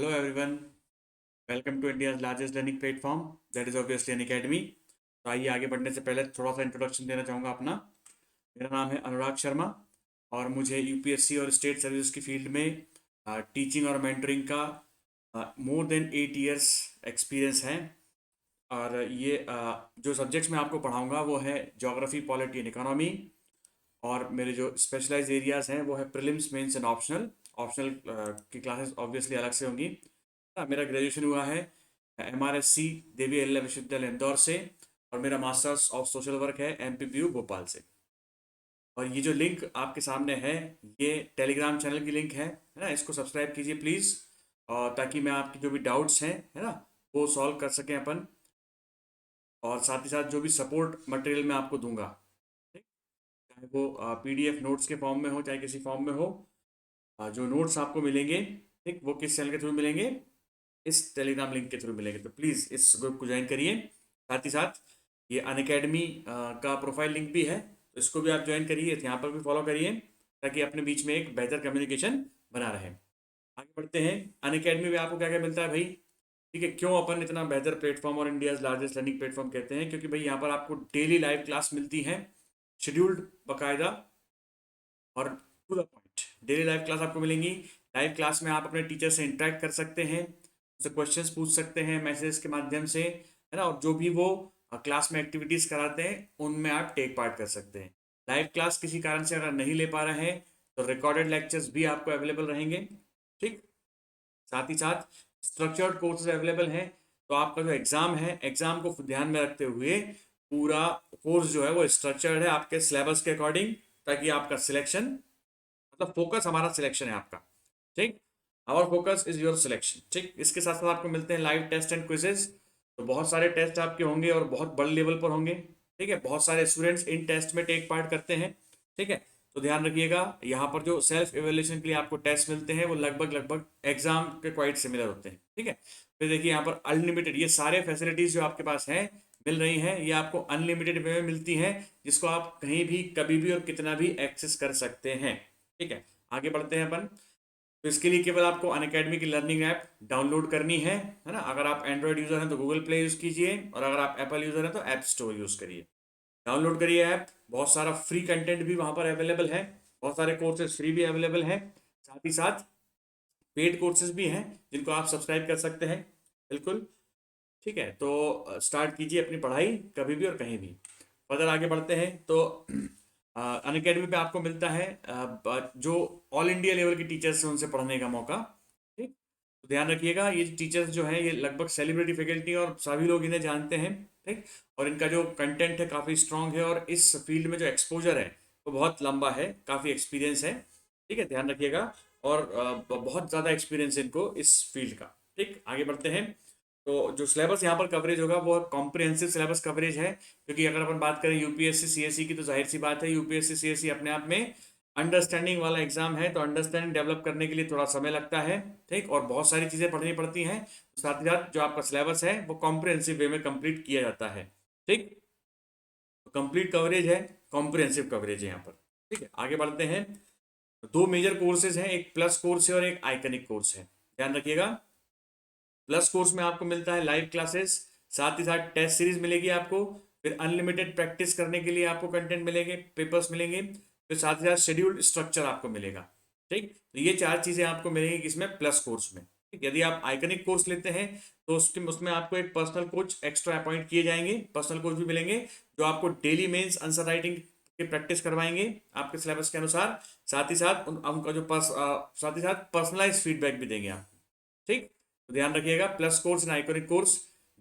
Hello everyone, welcome to India's largest learning platform that is obviously an academy। तो आइए आगे बढ़ने से पहले थोड़ा सा इंट्रोडक्शन देना चाहूँगा अपना। मेरा नाम है अनुराग शर्मा और मुझे यूपीएससी और स्टेट सर्विस की फील्ड में टीचिंग और मेंटरिंग का मोर देन 8 इयर्स एक्सपीरियंस है। और ये जो सब्जेक्ट्स मैं आपको पढ़ाऊँगा वो है ज्योग्राफी, पॉलिटी एंड इकोनॉमी। और मेरे जो स्पेशलाइज एरियाज़ हैं वो है prelims, mains and optional. Optional की क्लासेस ऑब्वियसली अलग से होंगी। मेरा ग्रेजुएशन हुआ है MRSC देवी अहिल्या विश्वविद्यालय इंदौर से और मेरा मास्टर्स ऑफ सोशल वर्क है MPPU भोपाल से। और ये जो लिंक आपके सामने है ये टेलीग्राम चैनल की लिंक है ना। इसको सब्सक्राइब कीजिए प्लीज़, और ताकि मैं आपकी जो भी डाउट्स हैं है ना वो सॉल्व कर सकें अपन। और साथ ही साथ जो भी सपोर्ट मटेरियल मैं आपको दूंगा, ठीक, चाहे वो PDF नोट्स के फॉर्म में हो चाहे किसी फॉर्म में हो, जो नोट्स आपको मिलेंगे, ठीक, वो किस चैनल के थ्रू मिलेंगे, इस टेलीग्राम लिंक के थ्रू मिलेंगे। तो प्लीज़ इस ग्रुप को ज्वाइन करिए। साथ ही साथ ये अनअकैडमी का प्रोफाइल लिंक भी है, तो इसको भी आप ज्वाइन करिए, यहाँ पर भी फॉलो करिए, ताकि अपने बीच में एक बेहतर कम्युनिकेशन बना रहे। आगे बढ़ते हैं। अनअकैडमी में आपको क्या क्या मिलता है भाई, ठीक है। क्यों अपन इतना बेहतर प्लेटफॉर्म और इंडियाज लार्जेस्ट लर्निंग प्लेटफॉर्म कहते हैं, क्योंकि भाई यहाँ पर आपको डेली लाइव क्लास मिलती है, शेड्यूल्ड, बाकायदा और to the point. Daily live class आपको मिलेंगी। लाइव क्लास में आप अपने टीचर से इंटरेक्ट कर सकते हैं, उससे क्वेश्चंस पूछ सकते हैं मैसेज के माध्यम से, है ना। और जो भी वो क्लास में एक्टिविटीज़ कराते हैं उनमें आप टेक पार्ट कर सकते हैं। लाइव क्लास किसी कारण से अगर नहीं ले पा रहे हैं तो रिकॉर्डेड लेक्चर्स भी आपको अवेलेबल रहेंगे, ठीक। साथ ही साथ स्ट्रक्चर्ड कोर्सेज अवेलेबल हैं। तो आपका जो एग्ज़ाम है, एग्ज़ाम को ध्यान में रखते हुए पूरा कोर्स जो है वो स्ट्रक्चर्ड है आपके सिलेबस के अकॉर्डिंग, ताकि आपका सिलेक्शन, मतलब फोकस हमारा सिलेक्शन है आपका, ठीक। Our focus is your selection, ठीक। इसके साथ साथ आपको मिलते हैं लाइव टेस्ट एंड क्विजेज। तो बहुत सारे टेस्ट आपके होंगे और बहुत बड़े लेवल पर होंगे, ठीक है। बहुत सारे स्टूडेंट्स इन टेस्ट में टेक पार्ट करते हैं, ठीक है। तो ध्यान रखिएगा, यहाँ पर जो सेल्फ एवेल्यूशन के लिए आपको टेस्ट मिलते हैं वो लगभग लगभग एग्जाम के क्वाइट सिमिलर होते हैं, ठीक है। फिर देखिए यहाँ पर अनलिमिटेड ये सारे फैसिलिटीज़ जो आपके पास हैं, मिल रही हैं, ये आपको अनलिमिटेड वे में मिलती हैं, जिसको आप कहीं भी कभी भी और कितना भी एक्सेस कर सकते हैं, ठीक है। आगे बढ़ते हैं अपन। तो इसके लिए केवल आपको अनअकैडमी की लर्निंग ऐप डाउनलोड करनी है ना। अगर आप एंड्रॉयड यूज़र हैं तो गूगल प्ले यूज़ कीजिए, और अगर आप एप्पल यूज़र हैं तो ऐप स्टोर यूज़ करिए। डाउनलोड करिए ऐप। बहुत सारा फ्री कंटेंट भी वहाँ पर अवेलेबल है, बहुत सारे कोर्सेज फ्री भी अवेलेबल हैं। साथ ही साथ पेड कोर्सेज भी हैं जिनको आप सब्सक्राइब कर सकते हैं, बिल्कुल, ठीक है। तो स्टार्ट कीजिए अपनी पढ़ाई कभी भी और कहीं भी। फर्दर आगे बढ़ते हैं। तो अनअकैडमी पे आपको मिलता है जो ऑल इंडिया लेवल के टीचर्स हैं उनसे पढ़ने का मौका, ठीक। तो ध्यान रखिएगा, ये टीचर्स जो हैं ये लगभग सेलिब्रिटी फैकल्टी और सभी लोग इन्हें जानते हैं, ठीक। और इनका जो कंटेंट है काफ़ी स्ट्रांग है, और इस फील्ड में जो एक्सपोजर है वो बहुत लंबा है, काफ़ी एक्सपीरियंस है, ठीक है। ध्यान रखिएगा। और बहुत ज़्यादा एक्सपीरियंस है इनको इस फील्ड का, ठीक। आगे बढ़ते हैं। तो जो सिलेबस यहाँ पर कवरेज होगा वो कॉम्प्रिहेंसिव सिलेबस कवरेज है, क्योंकि अगर अपन बात करें यूपीएससी सीएससी की, तो जाहिर सी बात है यूपीएससी सीएससी अपने आप में अंडरस्टैंडिंग वाला एग्जाम है, तो अंडरस्टैंडिंग डेवलप करने के लिए थोड़ा समय लगता है, ठीक। और बहुत सारी चीज़ें पढ़नी पड़ती हैं। साथ ही साथ जो आपका सिलेबस है वो कॉम्प्रिहेंसिव वे में कंप्लीट किया जाता है, ठीक। तो कंप्लीट कवरेज है, कॉम्प्रिहेंसिव कवरेज है यहाँ पर, ठीक है। आगे बढ़ते हैं। दो मेजर कोर्सेज हैं, एक प्लस कोर्स है और एक आइकनिक कोर्स है। ध्यान रखिएगा, प्लस कोर्स में आपको मिलता है लाइव क्लासेस, साथ ही साथ टेस्ट सीरीज मिलेगी आपको, फिर अनलिमिटेड प्रैक्टिस करने के लिए आपको कंटेंट मिलेंगे, पेपर्स मिलेंगे, फिर साथ ही साथ शेड्यूल्ड स्ट्रक्चर आपको मिलेगा, ठीक। तो ये चार चीज़ें आपको मिलेंगी किसमें, प्लस कोर्स में, ठीक। यदि आप आइकनिक कोर्स लेते हैं तो उसमें आपको एक पर्सनल कोच एक्स्ट्रा अपॉइंट किए जाएंगे, पर्सनल कोच भी मिलेंगे, जो आपको डेली मेंस आंसर राइटिंग की प्रैक्टिस करवाएंगे आपके सिलेबस के अनुसार। साथ ही साथ उनका जो साथ ही साथ पर्सनलाइज फीडबैक भी देंगे आपको, ठीक। तो ध्यान रखिएगा, plus course and iconic course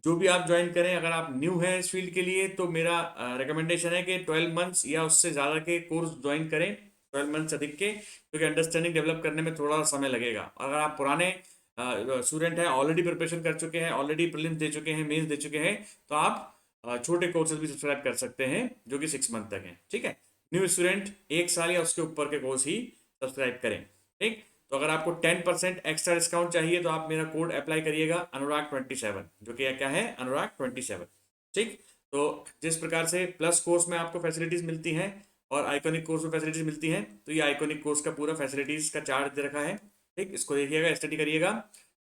जो भी आप ज्वाइन करें, अगर आप न्यू हैं इस फील्ड के लिए तो मेरा रिकमेंडेशन है कि 12 मंथ्स या उससे ज़्यादा के कोर्स ज्वाइन करें, 12 मंथ्स अधिक के, क्योंकि अंडरस्टैंडिंग डेवलप करने में थोड़ा समय लगेगा। अगर आप पुराने स्टूडेंट हैं, ऑलरेडी प्रिपरेशन कर चुके हैं, ऑलरेडी प्रीलिम्स दे चुके हैं, मेंस दे चुके हैं, तो आप छोटे कोर्सेज भी सब्सक्राइब कर सकते हैं जो कि 6 मंथ तक हैं, ठीक है। न्यू स्टूडेंट 1 साल या उसके ऊपर के कोर्स ही सब्सक्राइब करें, ठीक। तो अगर आपको 10% एक्स्ट्रा डिस्काउंट चाहिए तो आप मेरा कोड अप्लाई करिएगा अनुराग 27, जो कि क्या है, अनुराग 27, ठीक। तो जिस प्रकार से प्लस कोर्स में आपको फैसिलिटीज़ मिलती हैं और आइकॉनिक कोर्स में फैसिलिटीज़ मिलती हैं, तो ये आइकॉनिक कोर्स का पूरा फैसिलिटीज़ का चार्ट दे रखा है, ठीक। इसको देखिएगा, स्टडी करिएगा।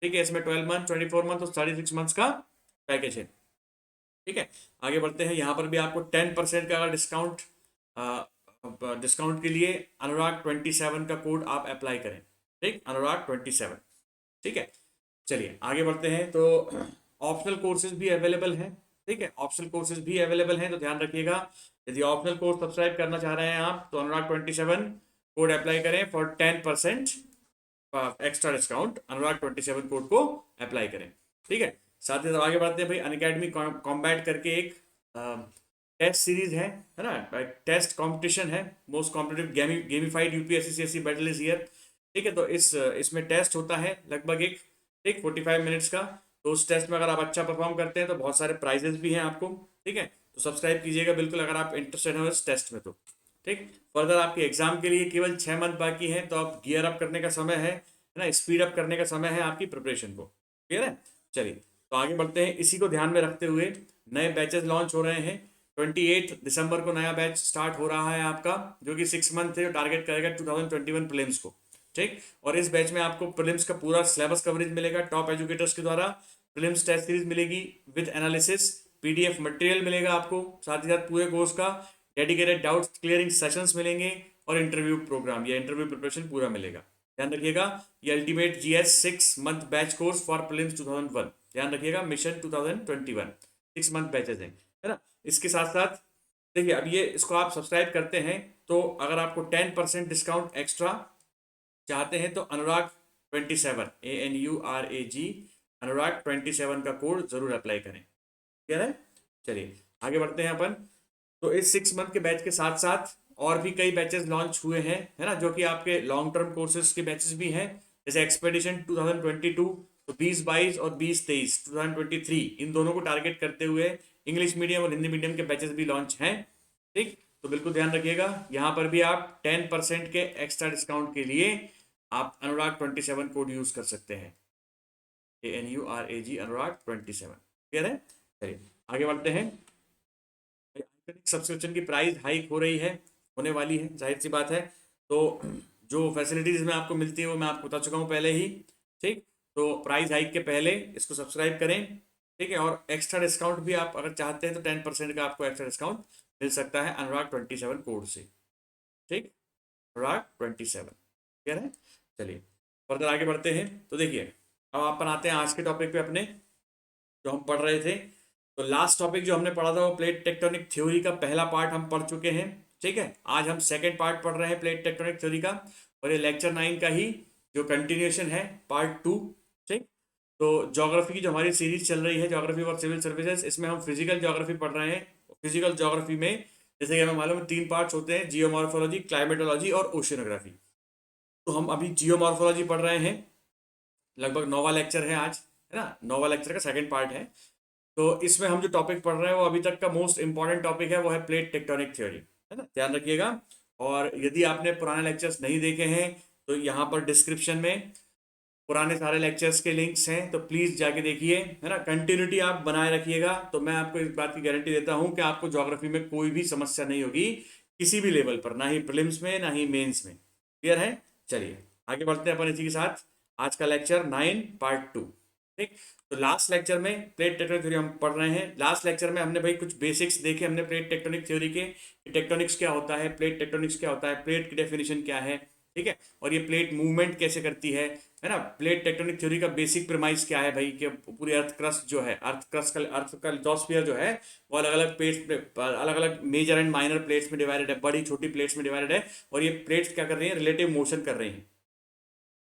ठीक है, इसमें 12 मंथ, 24 मंथ और 36 मंथ्स का पैकेज है। ठीक है, आगे बढ़ते हैं। यहाँ पर भी आपको 10% का डिस्काउंट, डिस्काउंट के लिए अनुराग 27 का कोड आप अप्लाई करें। ठीक, अनुराग 27। ठीक है, चलिए आगे बढ़ते हैं। तो ऑप्शनल कोर्सेज भी अवेलेबल हैं। ठीक है, ऑप्शनल कोर्सेज भी अवेलेबल हैं, तो ध्यान रखिएगा। यदि ऑप्शनल कोर्स सब्सक्राइब करना चाह रहे हैं आप, तो अनुराग 27 कोड अप्लाई करें for 10% extra discount. Anurag 27 code को अप्लाई करें। ठीक है, साथ ही साथ आगे बढ़ते हैं भाई। अनअकैडमी कॉम्बैट करके एक टेस्ट सीरीज है ना, टेस्ट कंपटीशन है। Most competitive gamified UPSC CSC battle is here. ठीक है, तो इसमें टेस्ट होता है लगभग एक 45 मिनट्स का। तो उस टेस्ट में अगर आप अच्छा परफॉर्म करते हैं तो बहुत सारे प्राइजेस भी हैं आपको। ठीक है, तो सब्सक्राइब कीजिएगा बिल्कुल अगर आप इंटरेस्टेड हो इस टेस्ट में तो। ठीक, फर्दर आपके एग्जाम के लिए केवल 6 मंथ बाकी हैं, तो आप गियर अप करने का समय है ना, स्पीड अप करने का समय है आपकी प्रिपरेशन को। क्लियर है, चलिए तो आगे बढ़ते हैं। इसी को ध्यान में रखते हुए नए बैचेस लॉन्च हो रहे हैं। 28 दिसंबर को नया बैच स्टार्ट हो रहा है आपका, जो कि 6 मंथ है, टारगेट करेगा 2021 प्रीलिम्स को। ठीक, और इस बैच में आपको प्रीलिम्स का पूरा सिलेबस कवरेज मिलेगा टॉप एजुकेटर्स के द्वारा। प्रीलिम्स टेस्ट सीरीज मिलेगी विद एनालिसिस, पीडीएफ मटेरियल मिलेगा आपको, साथ ही साथ पूरे कोर्स का डेडिकेटेड डाउट क्लियरिंग सेशंस मिलेंगे और इंटरव्यू प्रोग्राम या इंटरव्यू प्रिपरेशन पूरा मिलेगा। ध्यान रखिएगा, ये ultimate GS 6 month batch course for prelims 2001। ध्यान रखिएगा, मिशन 2021 6 मंथ बैचेस हैं, है ना। इसके साथ साथ देखिए, अब ये इसको आप सब्सक्राइब करते हैं तो अगर आपको 10% डिस्काउंट एक्स्ट्रा चाहते हैं तो अनुराग 27 अनुराग 27 का कोड जरूर अप्लाई करें। क्लियर है, चलिए आगे बढ़ते हैं अपन। तो इस 6 मंथ के बैच के साथ साथ और भी कई बैचेस लॉन्च हुए हैं, है ना, जो कि आपके लॉन्ग टर्म कोर्सेज के बैचेस भी हैं। जैसे एक्सपेडिशन 2022, तो 2022 और 2023 2023 इन दोनों को टारगेट करते हुए इंग्लिश मीडियम और हिंदी मीडियम के बैचेस भी लॉन्च हैं। ठीक, तो बिल्कुल ध्यान रखिएगा, यहाँ पर भी आप 10% के एक्स्ट्रा डिस्काउंट के लिए आप अनुराग 27 कोड यूज कर सकते हैं। ANURAG अनुराग 27। क्लियर है, चलिए आगे बढ़ते हैं। सब्सक्रिप्शन की प्राइस हाइक हो रही है, होने वाली है, जाहिर सी बात है। तो जो फैसिलिटीज में आपको मिलती है वो मैं आपको बता चुका हूँ पहले ही। ठीक, तो प्राइस हाइक के पहले इसको सब्सक्राइब करें। ठीक है, और एक्स्ट्रा डिस्काउंट भी आप अगर चाहते हैं तो 10% का आपको एक्स्ट्रा डिस्काउंट मिल सकता है अनुराग 27 कोड से। ठीक, अनुराग 27। क्लियर है, चलिए फर्दर आगे बढ़ते हैं। तो देखिए, अब अपन आते हैं आज के टॉपिक पे अपने, जो हम पढ़ रहे थे। तो लास्ट टॉपिक जो हमने पढ़ा था वो प्लेट टेक्टोनिक थ्योरी का पहला पार्ट हम पढ़ चुके हैं। ठीक है, आज हम सेकेंड पार्ट पढ़ रहे हैं प्लेट टेक्टोनिक थ्योरी का, और ये लेक्चर 9 का ही जो कंटिन्यूएशन है, पार्ट 2। ठीक, तो ज्योग्राफी की जो हमारी सीरीज चल रही है, ज्योग्राफी और सिविल सर्विसेज, इसमें हम फिजिकल ज्योग्राफी पढ़ रहे हैं। फिजिकल ज्योग्राफी में जैसे कि हमें मालूम है 3 पार्ट्स होते हैं, जियोमॉर्फोलॉजी, क्लाइमेटोलॉजी और ओशियोनोग्राफी। तो हम अभी जियोमॉर्फोलॉजी पढ़ रहे हैं, लगभग 9वां लेक्चर है आज, है ना, 9वां लेक्चर का सेकंड पार्ट है। तो इसमें हम जो टॉपिक पढ़ रहे हैं वो अभी तक का मोस्ट इंपॉर्टेंट टॉपिक है, वो है प्लेट टेक्टोनिक थ्योरी, है ना, ध्यान रखिएगा। और यदि आपने पुराने लेक्चर्स नहीं देखे हैं तो यहाँ पर डिस्क्रिप्शन में पुराने सारे लेक्चर्स के लिंक्स हैं, तो प्लीज़ जाके देखिए, है ना। कंटिन्यूटी आप बनाए रखिएगा तो मैं आपको इस बात की गारंटी देता हूँ कि आपको ज्योग्राफी में कोई भी समस्या नहीं होगी, किसी भी लेवल पर, ना ही प्रीलिम्स में ना ही मेंस में। क्लियर है, चलिए आगे बढ़ते हैं अपन इसी के साथ। आज का लेक्चर 9 पार्ट 2। ठीक, तो लास्ट लेक्चर में प्लेट टेक्टोनिक थ्योरी हम पढ़ रहे हैं। लास्ट लेक्चर में हमने भाई कुछ बेसिक्स देखे हमने प्लेट टेक्टोनिक थ्योरी के, टेक्टोनिक्स क्या होता है, प्लेट टेक्टोनिक्स क्या होता है, प्लेट की डेफिनेशन क्या है। ठीक है, और ये प्लेट मूवमेंट कैसे करती है ना। प्लेट टेक्टोनिक थ्योरी का बेसिक प्रेमाइस क्या है भाई, कि पूरी अर्थ क्रस्ट जो है, अर्थ का लिथोस्फीयर जो है वो अलग अलग प्लेट्स, अलग अलग मेजर एंड माइनर प्लेट्स में डिवाइडेड है, बड़ी छोटी प्लेट्स में डिवाइडेड है। और ये प्लेट्स क्या कर रही है, रिलेटिव मोशन कर रही हैं।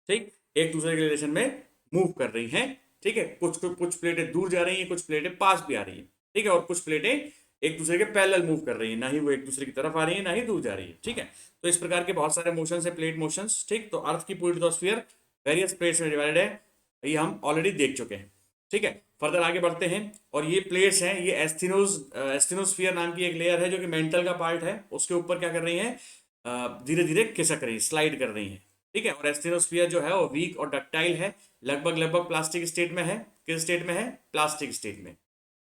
ठीक, एक दूसरे के रिलेशन में मूव कर रही हैं। ठीक है, कुछ कुछ प्लेटें दूर जा रही हैं, कुछ प्लेटें पास भी आ रही हैं। ठीक है, और कुछ प्लेटें एक दूसरे के पैरेलल मूव कर रही हैं, ना ही वो एक दूसरे की तरफ आ रही है ना ही दूर जा रही है। ठीक है, तो इस प्रकार के बहुत सारे मोशन है, प्लेट मोशंस। ठीक, तो अर्थ की पूरी लिथोस्फीयर वेरियस प्लेट्स में डिवाइडेड है, ये हम ऑलरेडी देख चुके हैं। ठीक है, फर्दर आगे बढ़ते हैं। और ये प्लेट्स हैं, ये एस्थेनोस्फीयर नाम की एक लेयर है जो कि मेंटल का पार्ट है, उसके ऊपर क्या कर रही है, धीरे धीरे खिसक रही है, स्लाइड कर रही है। ठीक है, और एस्थेनोस्फीयर जो है वो वीक और डक्टाइल है, लगभग लगभग प्लास्टिक स्टेट में है। किस स्टेट में है, प्लास्टिक स्टेट में।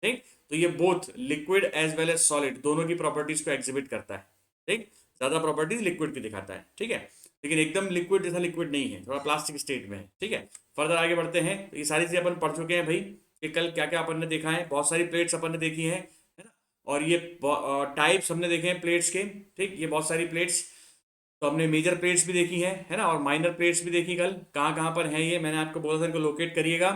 ठीक, तो ये both liquid as well as solid दोनों की प्रॉपर्टीज को एग्जिबिट करता है। ठीक, ज्यादा प्रॉपर्टीज लिक्विड की दिखाता है। ठीक है, लेकिन एकदम लिक्विड जैसा लिक्विड नहीं है, थोड़ा प्लास्टिक स्टेट में है। ठीक है, फर्दर आगे बढ़ते हैं। तो ये सारी चीजें अपन पढ़ चुके हैं भाई, कि कल क्या क्या अपन ने देखा है। बहुत सारी प्लेट्स अपन ने देखी है ना। और ये टाइप्स हमने देखे हैं प्लेट्स के। ठीक, ये बहुत सारी प्लेट्स, तो हमने मेजर प्लेट्स भी देखी है ना, और माइनर प्लेट्स भी देखी कल। कहाँ कहाँ पर है ये मैंने आपको बोला था, इनको लोकेट करिएगा।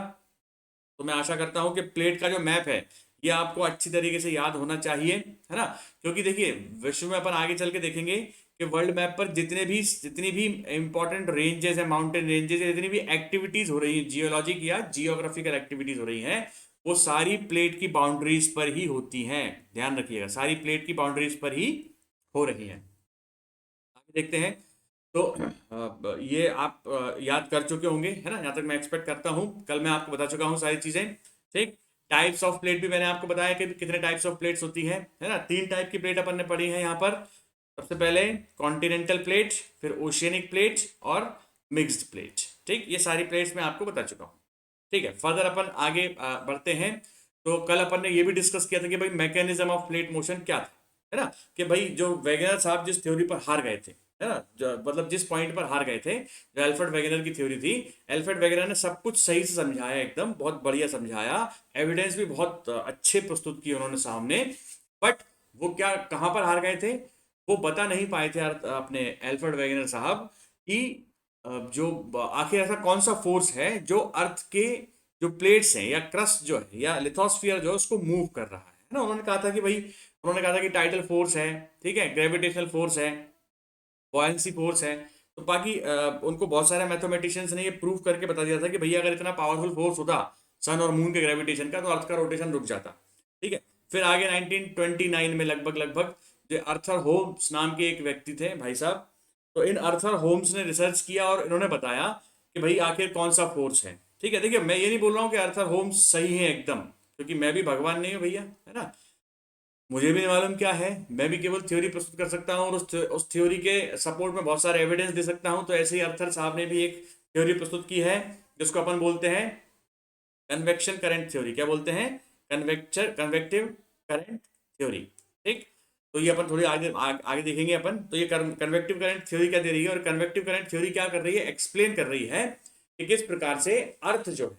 तो मैं आशा करता हूँ कि प्लेट का जो मैप है ये आपको अच्छी तरीके से याद होना चाहिए, है ना। क्योंकि देखिए, विश्व में अपन आगे चल के देखेंगे कि वर्ल्ड मैप पर जितनी भी इंपॉर्टेंट रेंजेस है, माउंटेन रेंजेस है, जितनी भी एक्टिविटीज हो रही है, जियोलॉजिक या जियोग्राफिकल एक्टिविटीज हो रही हैं, वो सारी प्लेट की बाउंड्रीज पर ही होती हैं। ध्यान रखिएगा, सारी प्लेट की बाउंड्रीज पर ही हो रही हैं। आगे देखते हैं। तो ये आप याद कर चुके होंगे, है ना, यहाँ तक मैं एक्सपेक्ट करता हूँ। कल मैं आपको बता चुका हूँ सारी चीजें। ठीक, टाइप्स ऑफ प्लेट भी मैंने आपको बताया कि कितने टाइप्स ऑफ प्लेट्स होती हैं, है ना। 3 टाइप की प्लेट अपन ने पढ़ी है यहाँ पर। सबसे पहले कॉन्टिनेंटल प्लेट, फिर ओशियनिक प्लेट और मिक्स्ड प्लेट। ठीक, ये सारी प्लेट्स मैं आपको बता चुका हूँ। ठीक है, फर्दर अपन आगे बढ़ते हैं। तो कल अपन ने ये भी डिस्कस किया था कि भाई मैकेनिज्म ऑफ प्लेट मोशन क्या था, है ना। कि भाई जो वैगनर साहब जिस थ्योरी पर हार गए थे, है ना, मतलब जिस पॉइंट पर हार गए थे, जो एल्फ्रेड वेगनर की थ्योरी थी, एल्फ्रेड वेगनर ने सब कुछ सही से समझाया, एकदम बहुत बढ़िया समझाया, एविडेंस भी बहुत अच्छे प्रस्तुत किए उन्होंने सामने। बट वो क्या, कहाँ पर हार गए थे, वो बता नहीं पाए थे अपने एल्फ्रेड वेगनर साहब कि जो आखिर ऐसा कौन सा फोर्स है जो अर्थ के जो प्लेट्स हैं या क्रस्ट जो है या लिथोस्फियर जो है उसको मूव कर रहा है ना। उन्होंने कहा था कि भाई, उन्होंने कहा था कि टाइटल फोर्स है, ठीक है, ग्रेविटेशनल फोर्स है, बॉयंसी फोर्स है। तो बाकी उनको बहुत सारे मैथमेटिशियंस ने ये प्रूव करके बता दिया था कि भैया अगर इतना पावरफुल फोर्स होता सन और मून के ग्रेविटेशन का, तो अर्थ का रोटेशन रुक जाता। ठीक है, फिर आगे 1929 में लगभग लगभग जो अर्थर होम्स नाम के एक व्यक्ति थे भाई साहब, तो इन अर्थर होम्स ने रिसर्च किया और इन्होंने बताया कि भाई आखिर कौन सा फोर्स है। ठीक है, देखिए मैं ये नहीं बोल रहा हूँ कि अर्थर होम्स सही है एकदम, क्योंकि मैं भी भगवान नहीं हूँ भैया, है ना। मुझे भी नहीं मालूम क्या है, मैं भी केवल थ्योरी प्रस्तुत कर सकता हूँ और उस थ्योरी के सपोर्ट में बहुत सारे एविडेंस दे सकता हूँ। तो ऐसे ही अर्थर साहब ने भी एक थ्योरी प्रस्तुत की है, जिसको अपन बोलते हैं कन्वेक्शन करंट थ्योरी। क्या बोलते हैं, कन्वेक्टिव करंट थ्योरी। ठीक, तो ये अपन थोड़ी आगे देखेंगे अपन। तो ये कन्वेक्टिव करंट थ्योरी क्या दे रही है, और कन्वेक्टिव करंट थ्योरी क्या कर रही है, एक्सप्लेन कर रही है कि किस प्रकार से अर्थ जो है,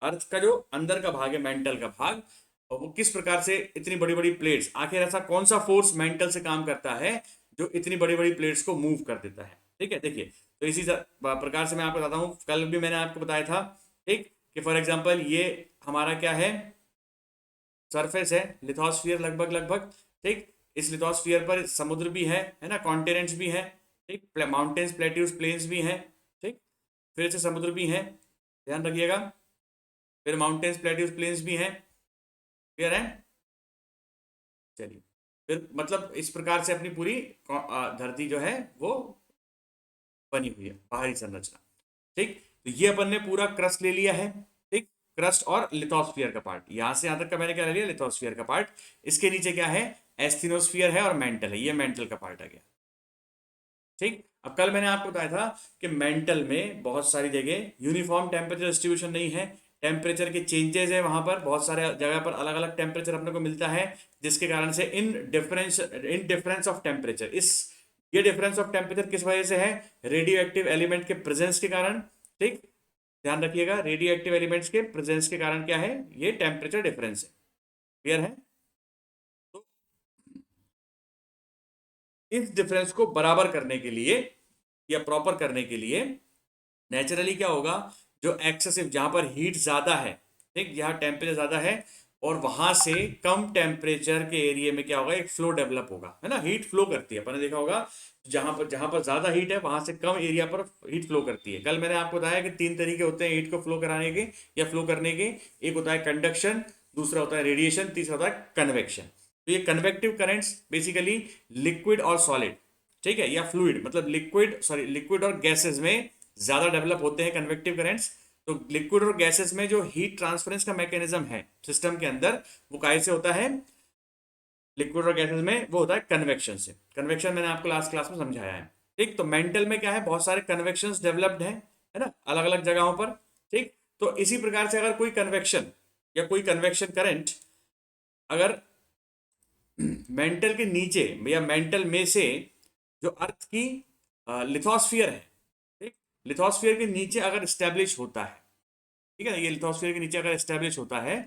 अर्थ का जो अंदर का भाग है, मेंटल का भाग, और वो किस प्रकार से इतनी बड़ी बड़ी प्लेट्स, आखिर ऐसा कौन सा फोर्स मेंटल से काम करता है जो इतनी बड़ी बड़ी प्लेट्स को मूव कर देता है। ठीक है, देखिए, तो इसी प्रकार से मैं आपको बताता हूँ, कल भी मैंने आपको बताया था। ठीक, कि फॉर एग्जाम्पल ये हमारा क्या है, सरफेस है, लिथोस्फियर लगभग लगभग। ठीक, इस लिथोस्फियर पर समुद्र भी है ना, कॉन्टिनेंट्स भी है। ठीक, माउंटेन्स, प्लेट्यूज, प्लेन्स भी हैं। ठीक, फिर से समुद्र भी है, ध्यान रखिएगा, फिर माउंटेन्स, प्लेट्यूज, प्लेन्स भी हैं। क्लियर है, चलिए। फिर मतलब इस प्रकार से अपनी पूरी धरती जो है वो बनी हुई है, बाहरी संरचना। ठीक, तो ये अपन ने पूरा क्रस्ट ले लिया है। ठीक, क्रस्ट और लिथोस्फियर का पार्ट, यहां से यहां तक का मैंने क्या ले लिया, लिथोस्फियर का पार्ट। इसके नीचे क्या है, एस्थीनोस्फियर है और मेंटल है, ये मेंटल का पार्ट आ गया। ठीक, अब कल मैंने आपको बताया था कि मेंटल में बहुत सारी जगह यूनिफॉर्म टेम्परेचर डिस्ट्रीब्यूशन नहीं है, टेम्परेचर के चेंजेस है, वहां पर बहुत सारे जगह पर अलग अलग टेम्परेचर अपने को मिलता है, जिसके कारण से इन डिफरेंस ऑफ टेम्परेचर, इस ये डिफरेंस ऑफ टेम्परेचर किस वजह से है, रेडियो एक्टिव एलिमेंट के प्रेजेंस के कारण। ठीक, ध्यान रखिएगा, रेडियो एक्टिव एलिमेंट्स के प्रेजेंस के कारण क्या है, ये टेम्परेचर डिफरेंस है। क्लियर है, तो इस डिफरेंस को बराबर करने के लिए या प्रॉपर करने के लिए नेचुरली क्या होगा, जो एक्सेसिव, जहां पर हीट ज्यादा है, ठीक, जहां टेम्परेचर ज्यादा है, और वहां से कम टेम्परेचर के एरिया में क्या होगा, एक फ्लो डेवलप होगा, है ना। हीट फ्लो करती है, अपन ने देखा होगा, जहां पर ज्यादा हीट है वहां से कम एरिया पर हीट फ्लो करती है। कल मैंने आपको बताया कि 3 तरीके होते हैं हीट को फ्लो कराने के या फ्लो करने के। एक होता है कंडक्शन, दूसरा होता है रेडिएशन, तीसरा होता है कन्वेक्शन। तो ये कन्वेक्टिव करेंट्स बेसिकली लिक्विड और सॉलिड, ठीक है, या फ्लूइड, मतलब लिक्विड और गैसेस में ज्यादा डेवलप होते हैं कन्वेक्टिव करेंट्स। तो लिक्विड और गैसेस में जो हीट ट्रांसफरेंस का मैकेनिज्म है सिस्टम के अंदर, वो कैसे होता है, लिक्विड और गैसेस में वो होता है कन्वेक्शन से। कन्वेक्शन मैंने आपको लास्ट क्लास में समझाया है। ठीक, तो मेंटल में क्या है, बहुत सारे कन्वेक्शन डेवलप्ड है ना, अलग अलग जगहों पर। ठीक, तो इसी प्रकार से अगर कोई कन्वेक्शन या कोई कन्वेक्शन करंट अगर मेंटल के नीचे या मेंटल में से जो अर्थ की लिथोस्फियर है, ठीक, लिथोस्फियर के नीचे अगर स्टैब्लिश होता है, ठीक है, ये लिथोस्फियर के नीचे अगर स्टैब्लिश होता है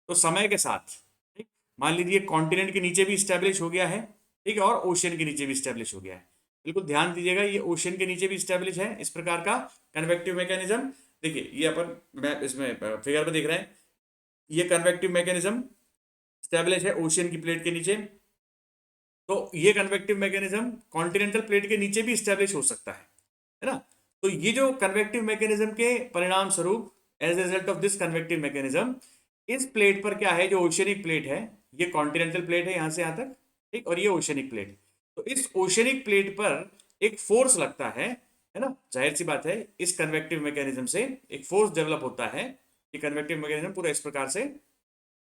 तो समय के साथ, ठीक, मान लीजिए कॉन्टिनेंट के नीचे भी स्टैब्लिश हो गया है, ठीक है, और ओशियन के नीचे भी स्टैब्लिश हो गया है। बिल्कुल ध्यान दीजिएगा, ये ओशियन के नीचे भी स्टैब्लिश है इस प्रकार का कन्वेक्टिव मैकेनिज्म। देखिए ये अपन मैं इसमें फिगर में देख रहे हैं, ये कन्वेक्टिव मैकेनिज्म स्टैब्लिश है ओशियन की प्लेट के नीचे। तो ये कन्वेक्टिव मैकेनिज्म कॉन्टिनेंटल प्लेट के नीचे भी स्टैब्लिश हो सकता है ना। तो ये जो कन्वेक्टिव मैकेनिज्म के परिणाम स्वरूप, as a result of this convective mechanism, इस प्लेट पर क्या है, जो ओशियनिक प्लेट है, ये कॉन्टिनेंटल प्लेट है यहां से यहां तक, ठीक, और ये ओशियनिक प्लेट। तो इस ओशियनिक प्लेट पर एक फोर्स लगता है ना, जाहिर सी बात है, इस कन्वेक्टिव मैकेनिज्म से एक फोर्स डेवलप होता है। ये कन्वेक्टिव मैकेनिज्म पूरा इस प्रकार से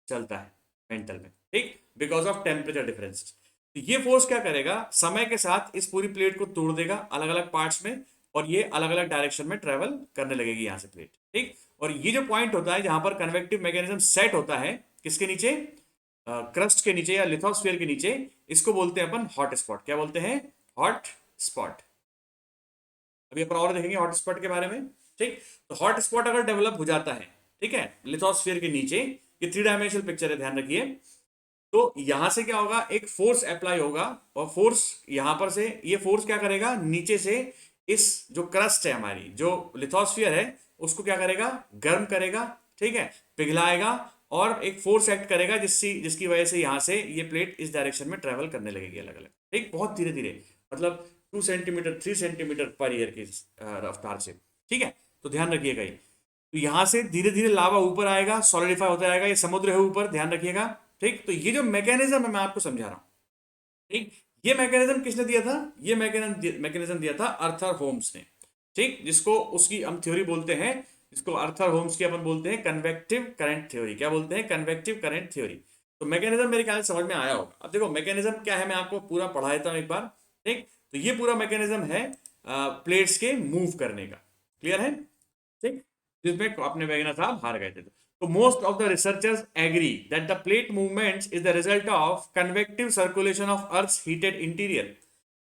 चलता है मेंटल में, ठीक, बिकॉज ऑफ टेम्परेचर डिफरेंस। तो ये फोर्स क्या करेगा, समय के साथ इस पूरी प्लेट को तोड़ देगा अलग अलग पार्ट्स में, और ये अलग अलग डायरेक्शन में ट्रेवल करने लगेगी यहाँ से प्लेट, ठीक। और ये जो पॉइंट होता है जहां पर कन्वेक्टिव मैकेनिज्म सेट होता है, किसके नीचे, क्रस्ट के नीचे या लिथोस्फीयर के नीचे, इसको बोलते हैं अपन हॉट स्पॉट। क्या बोलते हैं, हॉट स्पॉट। अभी अपन और देखेंगे हॉट स्पॉट के बारे में, ठीक। तो हॉट स्पॉट अगर डेवलप हो जाता है, ठीक है, लिथोस्फीयर के नीचे, ये 3 डायमेंशनल पिक्चर है, ध्यान रखिए। तो यहां से क्या होगा, एक फोर्स अप्लाई होगा, और फोर्स यहां पर से, ये फोर्स क्या करेगा, नीचे से इस जो क्रस्ट है हमारी, जो लिथोस्फीयर है, उसको क्या करेगा, गर्म करेगा, ठीक है, पिघलाएगा, और एक फोर्स एक्ट करेगा जिसकी वजह से यहां से ये प्लेट इस डायरेक्शन में ट्रेवल करने लगेगी अलग अलग, ठीक, बहुत धीरे धीरे, मतलब 2 सेंटीमीटर 3 सेंटीमीटर पर ईयर की रफ्तार से, ठीक है। तो ध्यान रखिएगा ये, तो यहां से धीरे धीरे लावा ऊपर आएगा, सॉलिडिफाई होता जाएगा, ये समुद्र है ऊपर, ध्यान रखिएगा, ठीक। तो ये जो मैकेनिज्म है मैं आपको समझा रहा हूं, ठीक, ये मैकेनिज्म किसने दिया था, ये मैकेनिज्म दिया था अर्थर होम्स ने, ठीक, जिसको उसकी हम थ्योरी बोलते हैं, जिसको अर्थर होम्स की अपन बोलते हैं कन्वेक्टिव करंट थ्योरी। क्या बोलते हैं, कन्वेक्टिव करंट थ्योरी। तो मैकेनिज्म मेरे ख्याल से समझ में आया होगा। अब देखो मैकेनिज्म क्या है, मैं आपको पूरा पढ़ा देता हूं एक बार, ठीक। तो ये पूरा मैकेनिज्म है प्लेट्स के मूव करने का, क्लियर है, ठीक, जिसमें अपने वैगनर साहब हार गए थे। तो most of the researchers agree that the plate movements is the result of convective circulation of earth's heated interior.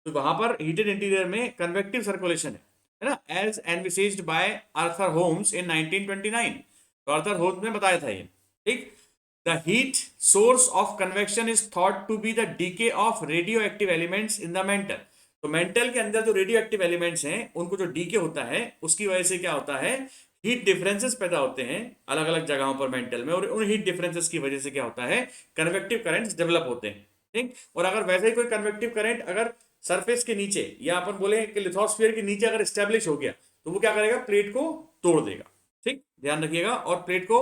तो वहां पर हीटेड इंटीरियर में कन्वेक्टिव सर्कुलेशन है ना, as envisaged by Arthur Holmes in 1929। तो आर्थर होम्स ने बताया था ये, ठीक। The heat source of convection is thought to be the decay of radioactive elements in the mantle. तो मेंटल के अंदर जो रेडियो एक्टिव एलिमेंट्स हैं, उनको जो डीके होता है, उसकी वजह से क्या होता है, हीट डिफरेंसेस पैदा होते हैं अलग अलग जगहों पर मेंटल में, और उन हीट डिफरेंसेस की वजह से क्या होता है, कन्वेक्टिव करंट्स डेवलप होते हैं, ठीक। और अगर वैसे ही कोई कन्वेक्टिव करंट अगर सरफेस के नीचे, या अपन बोले कि लिथोस्फीयर के नीचे अगर स्टैब्लिश हो गया, तो वो क्या करेगा, प्लेट को तोड़ देगा, ठीक, ध्यान रखिएगा, और प्लेट को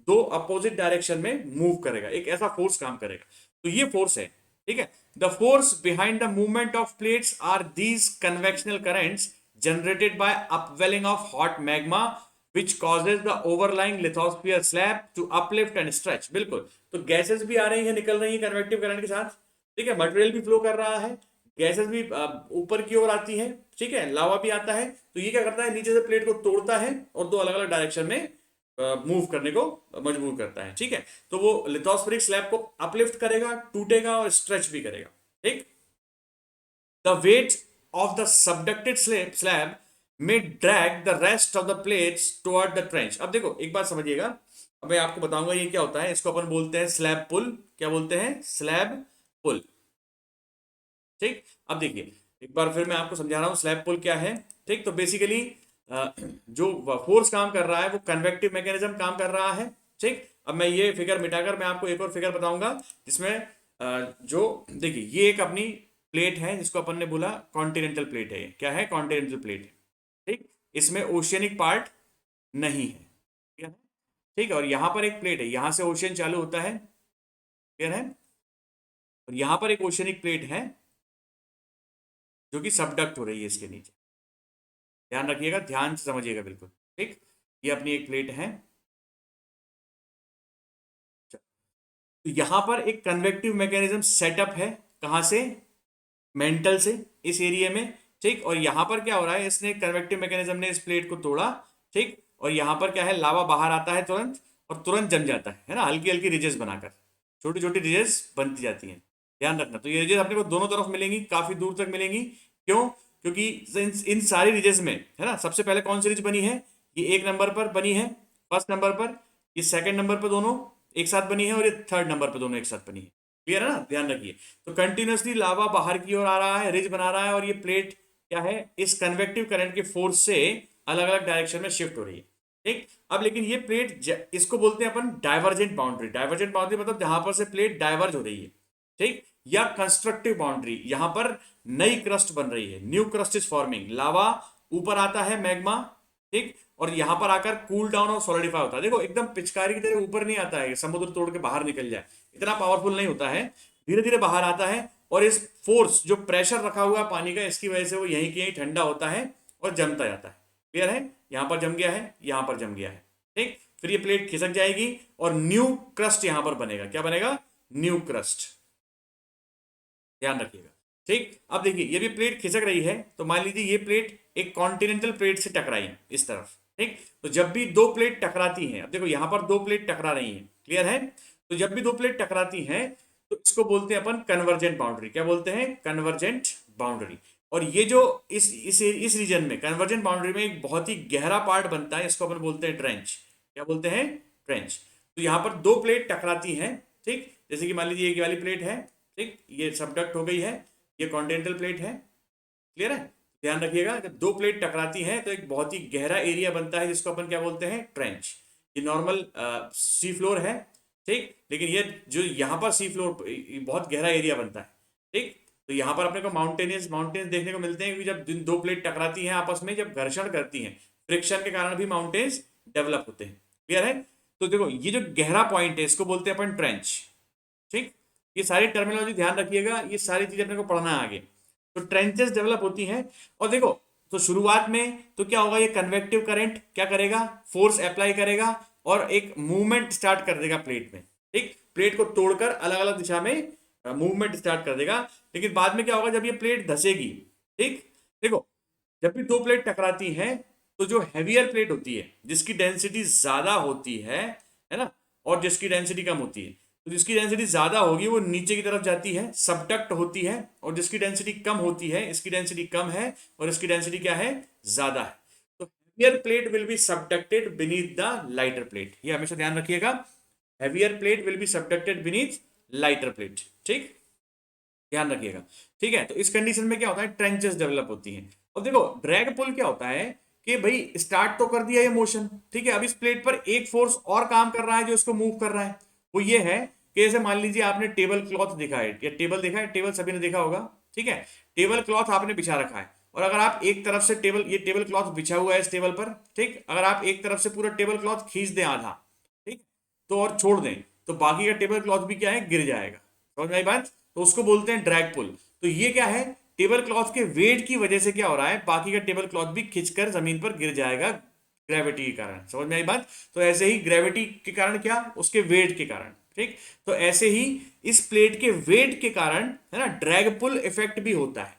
2 अपोजिट डायरेक्शन में मूव करेगा, एक ऐसा फोर्स काम करेगा। तो ये फोर्स है, ठीक है। The force behind the movement of plates are these convectional currents generated by upwelling of hot magma which causes the overlying lithosphere slab to uplift and stretch। बिल्कुल, तो गैसेस भी आ रही हैं, निकल रही हैं कन्वेक्टिव करंट के साथ, ठीक है, मटेरियल भी फ्लो कर रहा है, गैसेस भी ऊपर की ओर आती है, ठीक है, लावा भी आता है। तो ये क्या करता है, नीचे से प्लेट को तोड़ता है और 2 अलग अलग डायरेक्शन में मूव करने को मजबूर करता है, ठीक है। तो वो लिथोस्फेरिक स्लैब को अपलिफ्ट करेगा, टूटेगा और स्ट्रेच भी करेगा, ठीक। The weight of the subducted slab में drag the rest of the plates toward the trench. अब देखो एक बात समझिएगा, अब मैं आपको बताऊंगा ये क्या होता है, इसको अपन बोलते हैं स्लैब पुल। क्या बोलते हैं, स्लैब पुल, ठीक। अब देखिए एक बार फिर मैं आपको समझा रहा हूं स्लैब पुल क्या है, ठीक। तो बेसिकली जो फोर्स काम कर रहा है वो कन्वेक्टिव मैकेनिज्म काम कर रहा है, ठीक। अब मैं ये फिगर मिटाकर मैं आपको एक और फिगर बताऊंगा, जिसमें जो देखिए ये एक अपनी प्लेट है जिसको अपन ने बोला कॉन्टिनेंटल प्लेट है। क्या है, कॉन्टिनेंटल प्लेट है, ठीक। इसमें ओशियनिक पार्ट नहीं है, ठीक है, ठीक। और यहां पर एक प्लेट है, यहां से ओशियन चालू होता है, क्लियर है, और यहां पर एक ओशियनिक प्लेट है जो कि सबडक्ट हो रही है इसके नीचे। ध्यान रखिएगा, ध्यान से समझिएगा बिल्कुल, ठीक। ये अपनी एक प्लेट है, तो यहां पर एक कन्वेक्टिव मैकेनिज्म सेटअप है, कहां से, मेंटल से, इस एरिया में, ठीक। और यहां पर क्या हो रहा है, इसने कन्वेक्टिव मैकेनिज्म ने इस प्लेट को तोड़ा, ठीक। और यहां पर क्या है, लावा बाहर आता है तुरंत, और तुरंत जम जाता है ना, हल्की हल्की रिजेस बनाकर, छोटी छोटी रिजेस बनती जाती हैं। ध्यान रखना, तो ये रिजेस अपने को दोनों तरफ मिलेंगी, काफी दूर तक मिलेंगी। क्यों, क्योंकि इन सारी रीजेस में है ना, सबसे पहले कौन सी रीज बनी है, ये 1 नंबर पर बनी है, फर्स्ट नंबर पर, ये सेकंड नंबर पर दोनों एक साथ बनी है, और ये थर्ड नंबर पर दोनों एक साथ बनी है। क्लियर है ना, ध्यान रखिए। तो कंटिन्यूसली लावा बाहर की ओर आ रहा है, रिज बना रहा है, और ये प्लेट क्या है, इस कन्वेक्टिव करंट के फोर्स से अलग अलग डायरेक्शन में शिफ्ट हो रही है। ठीक, अब लेकिन ये प्लेट इसको बोलते हैं अपन डाइवर्जेंट बाउंड्री। डाइवर्जेंट बाउंड्री मतलब जहां पर से प्लेट डाइवर्ज हो रही है, ठीक, या कंस्ट्रक्टिव बाउंड्री, यहां पर नई क्रस्ट बन रही है, न्यू क्रस्ट इज फॉर्मिंग। लावा ऊपर आता है मैग्मा, ठीक, और यहां पर आकर कूल डाउन और सॉलिडिफाई होता है। देखो एकदम पिचकारी की तरह ऊपर नहीं आता है, समुद्र तोड़ के बाहर निकल जाए, इतना पावरफुल नहीं होता है, धीरे धीरे बाहर आता है, और इस फोर्स जो प्रेशर रखा हुआ है पानी का, इसकी वजह से वो यहीं के यहीं ठंडा होता है और जमता जाता है। क्लियर है, यहां पर जम गया है, यहां पर जम गया है, ठीक, फिर ये प्लेट खिसक जाएगी और न्यू क्रस्ट यहां पर बनेगा। क्या बनेगा, न्यू क्रस्ट, ध्यान रखिएगा। ठीक, अब देखिए ये भी प्लेट खिसक रही है, तो मान लीजिए ये प्लेट एक कॉन्टिनेंटल प्लेट से टकराई इस तरफ, ठीक, तो जब भी दो प्लेट टकराती हैं, अब देखो यहां पर दो प्लेट टकरा रही हैं, क्लियर है, तो जब भी दो प्लेट टकराती हैं तो इसको बोलते हैं अपन कन्वर्जेंट बाउंड्री। क्या बोलते हैं, कन्वर्जेंट बाउंड्री। और ये जो इस रीजन में कन्वर्जेंट बाउंड्री में एक बहुत ही गहरा पार्ट बनता है, इसको अपन बोलते हैं ट्रेंच। क्या बोलते हैं, ट्रेंच। तो यहाँ पर दो प्लेट टकराती हैं, ठीक, जैसे कि मान लीजिए ये वाली प्लेट है, ठीक, ये सबडक्ट हो गई है, ये कॉन्टिनेंटल प्लेट है, क्लियर है, ध्यान रखिएगा। जब दो प्लेट टकराती हैं तो एक बहुत ही गहरा एरिया बनता है, जिसको अपन क्या बोलते हैं, ट्रेंच। ये नॉर्मल सी फ्लोर है, ठीक, लेकिन ये जो यहाँ पर सी फ्लोर बहुत गहरा एरिया बनता है, ठीक। तो यहाँ पर अपने को माउंटेनियस देखने को मिलते हैं, क्योंकि जब दो प्लेट टकराती हैं आपस में, जब घर्षण करती हैं, फ्रिक्शन के कारण भी माउंटेन्स डेवलप होते हैं। क्लियर है, तो देखो ये जो गहरा पॉइंट है इसको बोलते हैं अपन ट्रेंच, ठीक। ये सारी टर्मिनोलॉजी ध्यान रखिएगा, ये सारी चीजें अपने को पढ़ना है आगे। तो ट्रेंचेस डेवलप होती हैं, और देखो तो शुरुआत में तो क्या होगा, ये कन्वेक्टिव करंट क्या करेगा, फोर्स अप्लाई करेगा और एक मूवमेंट स्टार्ट कर देगा प्लेट में, ठीक, प्लेट को तोड़कर अलग अलग दिशा में मूवमेंट स्टार्ट कर देगा। लेकिन बाद में क्या होगा, जब ये प्लेट धसेगी, ठीक, देखो जब भी दो प्लेट टकराती हैं तो जो हैवियर प्लेट होती है, जिसकी डेंसिटी ज्यादा होती है ना, और जिसकी डेंसिटी कम होती है, तो जिसकी डेंसिटी ज्यादा होगी वो नीचे की तरफ जाती है, सबडक्ट होती है, और जिसकी डेंसिटी कम होती है, इसकी डेंसिटी कम है और इसकी डेंसिटी क्या है, ज्यादा है, तो heavier plate will be subducted beneath the lighter plate. ये हमेशा ध्यान रखिएगा, heavier plate will be subducted beneath lighter plate, ठीक, ध्यान रखिएगा। ठीक है, तो इस कंडीशन में क्या होता है, ट्रेंचेस डेवलप होती हैं। अब देखो ड्रैग पुल क्या होता है कि भाई स्टार्ट तो कर दिया ये मोशन, ठीक है, अब इस प्लेट पर एक फोर्स और काम कर रहा है जो इसको मूव कर रहा है, वो ये है कि जैसे मान लीजिए आपने टेबल क्लॉथ देखा है, या टेबल देखा है, टेबल सभी ने देखा होगा, ठीक है, टेबल क्लॉथ आपने बिछा रखा है, और अगर आप एक तरफ से ये टेबल क्लॉथ बिछा हुआ है इस टेबल पर, ठीक, अगर आप एक तरफ से पूरा टेबल क्लॉथ खींच दें आधा, ठीक, तो और छोड़ दें, तो बाकी का टेबल क्लॉथ भी क्या है, गिर जाएगा। समझ में आई बात, तो उसको बोलते हैं ड्रैग पुल। तो ये क्या है, टेबल क्लॉथ के वेट की वजह से क्या हो रहा है, बाकी का टेबल क्लॉथ भी खिंचकर जमीन पर गिर जाएगा ग्रेविटी के कारण। समझ में आई बात, तो ऐसे ही ग्रेविटी के कारण क्या, उसके वेट के कारण, ठीक, तो ऐसे ही इस प्लेट के वेट के कारण है ना, ड्रैग पुल इफेक्ट भी होता है।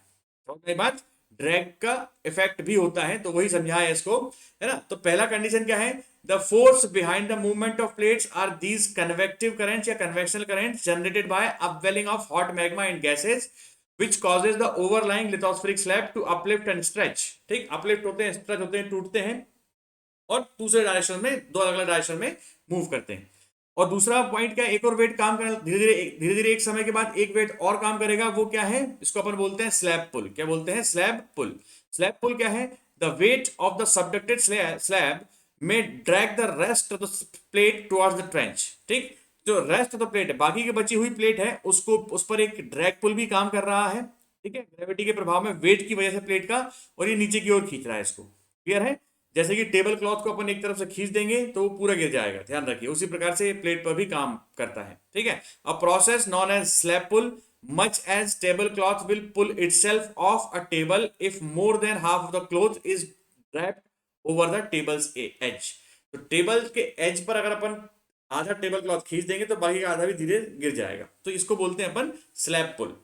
समझ में आई बात, ड्रैग का इफेक्ट भी होता है, तो वही समझा है इसको, है ना। तो पहला कंडीशन क्या है, the force behind the movement of plates are these convective currents या convectional currents generated by upwelling of hot magma and gases which causes the overlying lithospheric slab to uplift and stretch। ठीक, uplift होते हैं, stretch होते हैं, टूटते हैं, और दूसरे डायरेक्शन में, दो अलग अलग डायरेक्शन में मूव करते हैं। और दूसरा पॉइंट क्या है, एक और वेट काम करना, धीरे धीरे एक समय के बाद एक वेट और काम करेगा, वो क्या है, इसको अपन बोलते हैं स्लैब पुल। क्या बोलते हैं, स्लैब पुल। स्लैब पुल क्या है, the weight of the subducted slab में drag the rest of the plate towards the trench. ठीक, जो रेस्ट ऑफ द प्लेट है, बाकी की बची हुई प्लेट है, उसको उस पर एक ड्रैग पुल भी काम कर रहा है, ठीक है, ग्रेविटी के प्रभाव में, वेट की वजह से प्लेट का, और ये नीचे की ओर खींच रहा है इसको। क्लियर है, जैसे कि टेबल क्लॉथ को अपन एक तरफ से खींच देंगे तो वो पूरा गिर जाएगा, ध्यान रखिए, उसी प्रकार से प्लेट पर भी काम करता है। ठीक है, a process known as slab pull much as tablecloth will pull itself off a table if more than half of the cloth is wrapped over the table's edge। तो टेबल के एज पर अगर अपन आधा table cloth खींच देंगे तो बाकी का आधा भी धीरे गिर जाएगा, तो इसको बोलते हैं अपन स्लैब पुल।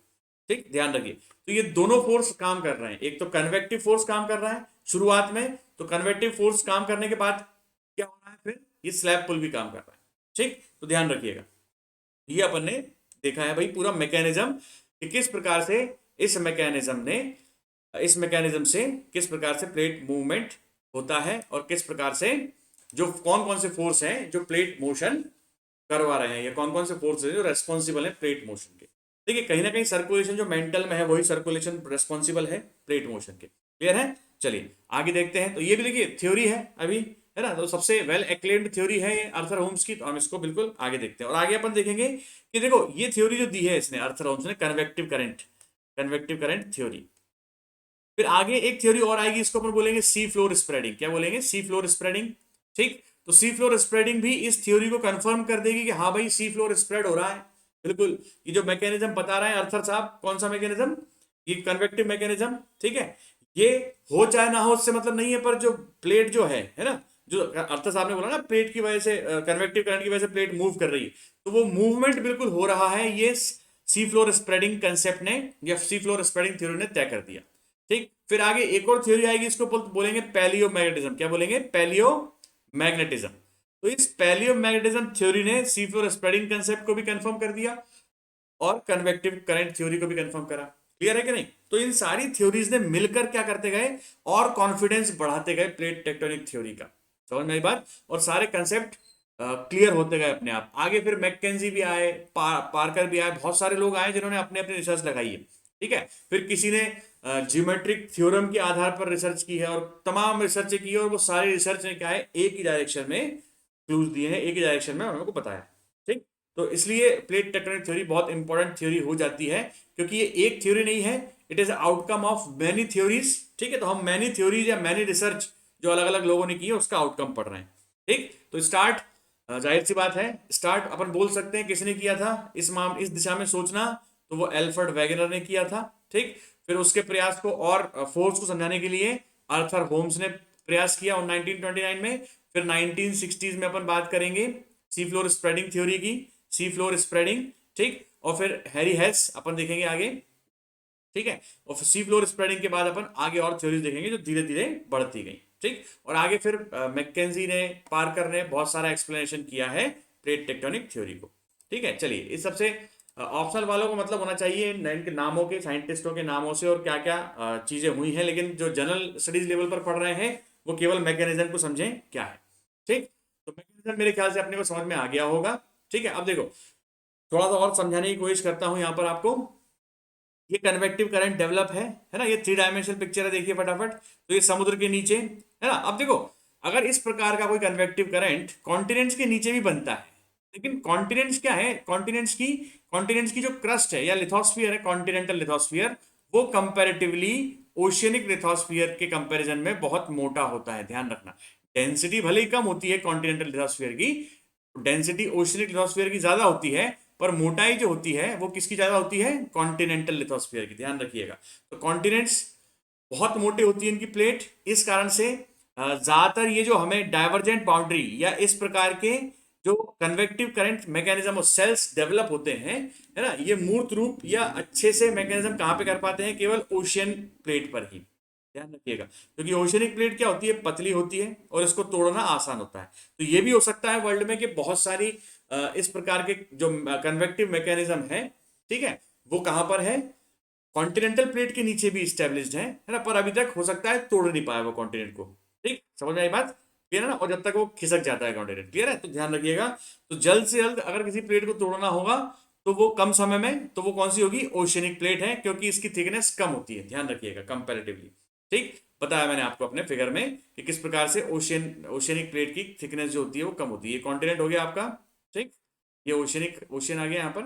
ठीक, ध्यान रखिए, तो ये दोनों फोर्स काम कर रहे हैं, एक तो कन्वेक्टिव फोर्स काम कर रहा है शुरुआत में, तो कन्वेक्टिव फोर्स काम करने के बाद क्या हो रहा है, फिर ये स्लैब पुल भी काम कर रहा है। ठीक, तो ध्यान रखिएगा, ये अपन ने देखा है भाई पूरा मैकेनिज्म कि किस प्रकार से इस मैकेनिज्म ने इस मैकेनिज्म से किस प्रकार से प्लेट मूवमेंट होता है और किस प्रकार से जो कौन कौन से फोर्स हैं जो प्लेट मोशन करवा रहे हैं, या कौन कौन से फोर्स हैं जो रेस्पॉन्सिबल है प्लेट मोशन के। देखिए कहीं ना कहीं सर्कुलेशन जो मेंटल में है वही सर्कुलेशन रेस्पॉन्सिबल है प्लेट मोशन के। क्लियर है? चलिए आगे देखते हैं। तो ये भी देखिए थ्योरी है अभी, है ना, तो सबसे वेल एक्लेम्ड थ्योरी है ये आर्थर होम्स की। तो हम इसको बिल्कुल आगे देखते हैं और आगे अपन देखेंगे कि देखो ये थ्योरी जो दी है इसने आर्थर होम्स ने, कन्वेक्टिव करंट थ्योरी। फिर आगे एक थ्योरी और आएगी, इसको अपन बोलेंगे सी फ्लोर स्प्रेडिंग। क्या बोलेंगे? सी फ्लोर स्प्रेडिंग। ठीक, तो सी फ्लोर स्प्रेडिंग भी इस थ्योरी को कंफर्म कर देगी कि हाँ भाई सी फ्लोर स्प्रेड हो रहा है। बिल्कुल, ये जो मैकेनिज्म बता रहे हैं अर्थर साहब, कौन सा मैकेनिज्म? ये कन्वेक्टिव मैकेनिज्म। ठीक है, ये हो चाहे ना हो उससे मतलब नहीं है, पर जो प्लेट जो है ना, जो अर्थर साहब ने बोला ना प्लेट की वजह से, कन्वेक्टिव करंट की वजह से प्लेट मूव कर रही है, तो वो मूवमेंट बिल्कुल हो रहा है, ये सी फ्लोर स्प्रेडिंग कंसेप्ट ने या सी फ्लोर स्प्रेडिंग थ्योरी ने तय कर दिया। ठीक, फिर आगे एक और थ्योरी आएगी, इसको बोलेंगे पैलियो मैग्नेटिज्म। क्या बोलेंगे? Palaeo magnetism. तो इस पैलियो मैग्नेटिज्म थ्योरी ने सी फ्लोर स्प्रेडिंग कंसेप्ट को भी कंफर्म कर दिया और कन्वेक्टिव करंट थ्योरी को भी कंफर्म करा। क्लियर है कि नहीं? तो इन सारी थ्योरीज ने मिलकर क्या करते गए और कॉन्फिडेंस बढ़ाते गए प्लेट टेक्टोनिक थ्योरी का। समझ में आई बात? और सारे कंसेप्ट क्लियर होते गए अपने आप। आगे फिर मैकेंजी भी आए, पार्कर भी आए, बहुत सारे लोग आए जिन्होंने अपने अपने रिसर्च लगाई है। ठीक है, फिर किसी ने ज्योमेट्रिक थ्योरम के आधार पर रिसर्च की है और तमाम रिसर्च की है, और वो सारी रिसर्च ने क्या है, एक ही डायरेक्शन में क्लूज दिए हैं, एक ही डायरेक्शन में उन्होंने को बताया। ठीक, तो इसलिए प्लेट टेक्टोनिक थ्योरी बहुत इंपॉर्टेंट थ्योरी हो जाती है, क्योंकि ये एक थ्योरी नहीं है, it is outcome of many theories. ठीक है, तो हम मैनी थ्योरीज या मैनी रिसर्च जो अलग अलग लोगों ने की है उसका आउटकम पढ़ रहे हैं। ठीक, तो स्टार्ट, जाहिर सी बात है स्टार्ट अपन बोल सकते हैं किसने किया था इस दिशा में सोचना, तो वो एल्फ्रेड वेगनर ने किया था। ठीक, फिर उसके प्रयास को और फोर्स को समझाने के लिए आर्थर होम्स ने प्रयास किया 1929 में। फिर 1960s में अपन बात करेंगे सी फ्लोर स्प्रेडिंग थ्योरी की, सी फ्लोर स्प्रेडिंग। ठीक, और फिर हैरी हेस अपन देखेंगे आगे। ठीक है, और सी फ्लोर स्प्रेडिंग के बाद अपन आगे और थ्योरीज देखेंगे जो धीरे धीरे बढ़ती गई। ठीक, और आगे फिर मैकेंजी ने, पार्कर ने बहुत सारा एक्सप्लेनेशन किया है प्लेट टेक्टोनिक थ्योरी को। ठीक है, चलिए इस सबसे ऑप्शनल वालों को मतलब होना चाहिए इनके नामों के, साइंटिस्टों के नामों से और क्या क्या चीजें हुई हैं, लेकिन जो जनरल स्टडीज लेवल पर पढ़ रहे हैं वो केवल मैकेनिज्म को समझें क्या है। ठीक, तो मैकेनिज्म मेरे ख्याल से अपने को समझ में आ गया होगा। ठीक है, अब देखो थोड़ा सा और समझाने की कोशिश करता हूं यहां पर आपको। ये कन्वेक्टिव करंट डेवलप है ना, ये 3 डायमेंशनल पिक्चर है, देखिए फटाफट। तो ये समुद्र के नीचे है ना। अब देखो अगर इस प्रकार का कोई कन्वेक्टिव करंट कॉन्टिनेंट्स के नीचे भी बनता है, लेकिन कॉन्टिनेंट्स क्या है, कॉन्टिनेंट्स की जो क्रस्ट है या लिथोस्फियर है, कॉन्टिनेंटल लिथोस्फियर, वो कंपैरेटिवली ओशियनिक लिथोस्फियर के कंपैरिजन में बहुत मोटा होता है। ध्यान रखना, डेंसिटी भले ही कम होती है कॉन्टिनेंटल लिथोस्फियर की, डेंसिटी ओशियनिक लिथोस्फियर की ज्यादा होती है, पर मोटाई जो होती है वो किसकी ज्यादा होती है? कॉन्टिनेंटल लिथोस्फियर की। ध्यान रखिएगा, तो कॉन्टिनेंट्स बहुत मोटी होती है इनकी प्लेट, इस कारण से ज्यादातर ये जो हमें डाइवर्जेंट बाउंड्री या इस प्रकार के जो कन्वेक्टिव करंट मैकेनिज्म और सेल्स डेवलप होते हैं, है ना, ये मूर्त रूप या अच्छे से मैकेनिज्म कहां पे कर पाते हैं? केवल ओशियन प्लेट पर ही। ध्यान रखिएगा, क्योंकि ओशियनिक प्लेट क्या होती है? पतली होती है और इसको तोड़ना आसान होता है। तो ये भी हो सकता है वर्ल्ड में कि बहुत सारी इस प्रकार के जो कन्वेक्टिव मैकेनिज्म है, ठीक है, वो कहां पर है? कॉन्टिनेंटल प्लेट के नीचे भी स्टेब्लिश्ड है ना, पर अभी तक हो सकता है तोड़ नहीं पाया वो कॉन्टिनेंट को। ठीक, समझ में आई बात? क्लियर है ना? और जब तक वो खिसक जाता है कॉन्टिनेंट। क्लियर है? तो ध्यान रखिएगा, तो जल्द से जल्द अगर किसी प्लेट को तोड़ना होगा तो वो कम समय में, तो वो कौन सी होगी? ओशियनिक प्लेट है, क्योंकि इसकी थिकनेस कम होती है। ध्यान रखिएगा, कंपैरेटिवली। ठीक, बताया मैंने आपको अपने फिगर में कि किस प्रकार से ओशियनिक प्लेट की थिकनेस जो होती है वो कम होती है। ये कॉन्टिनेंट हो गया आपका। ठीक, ये ओशियन आ गया यहाँ पर,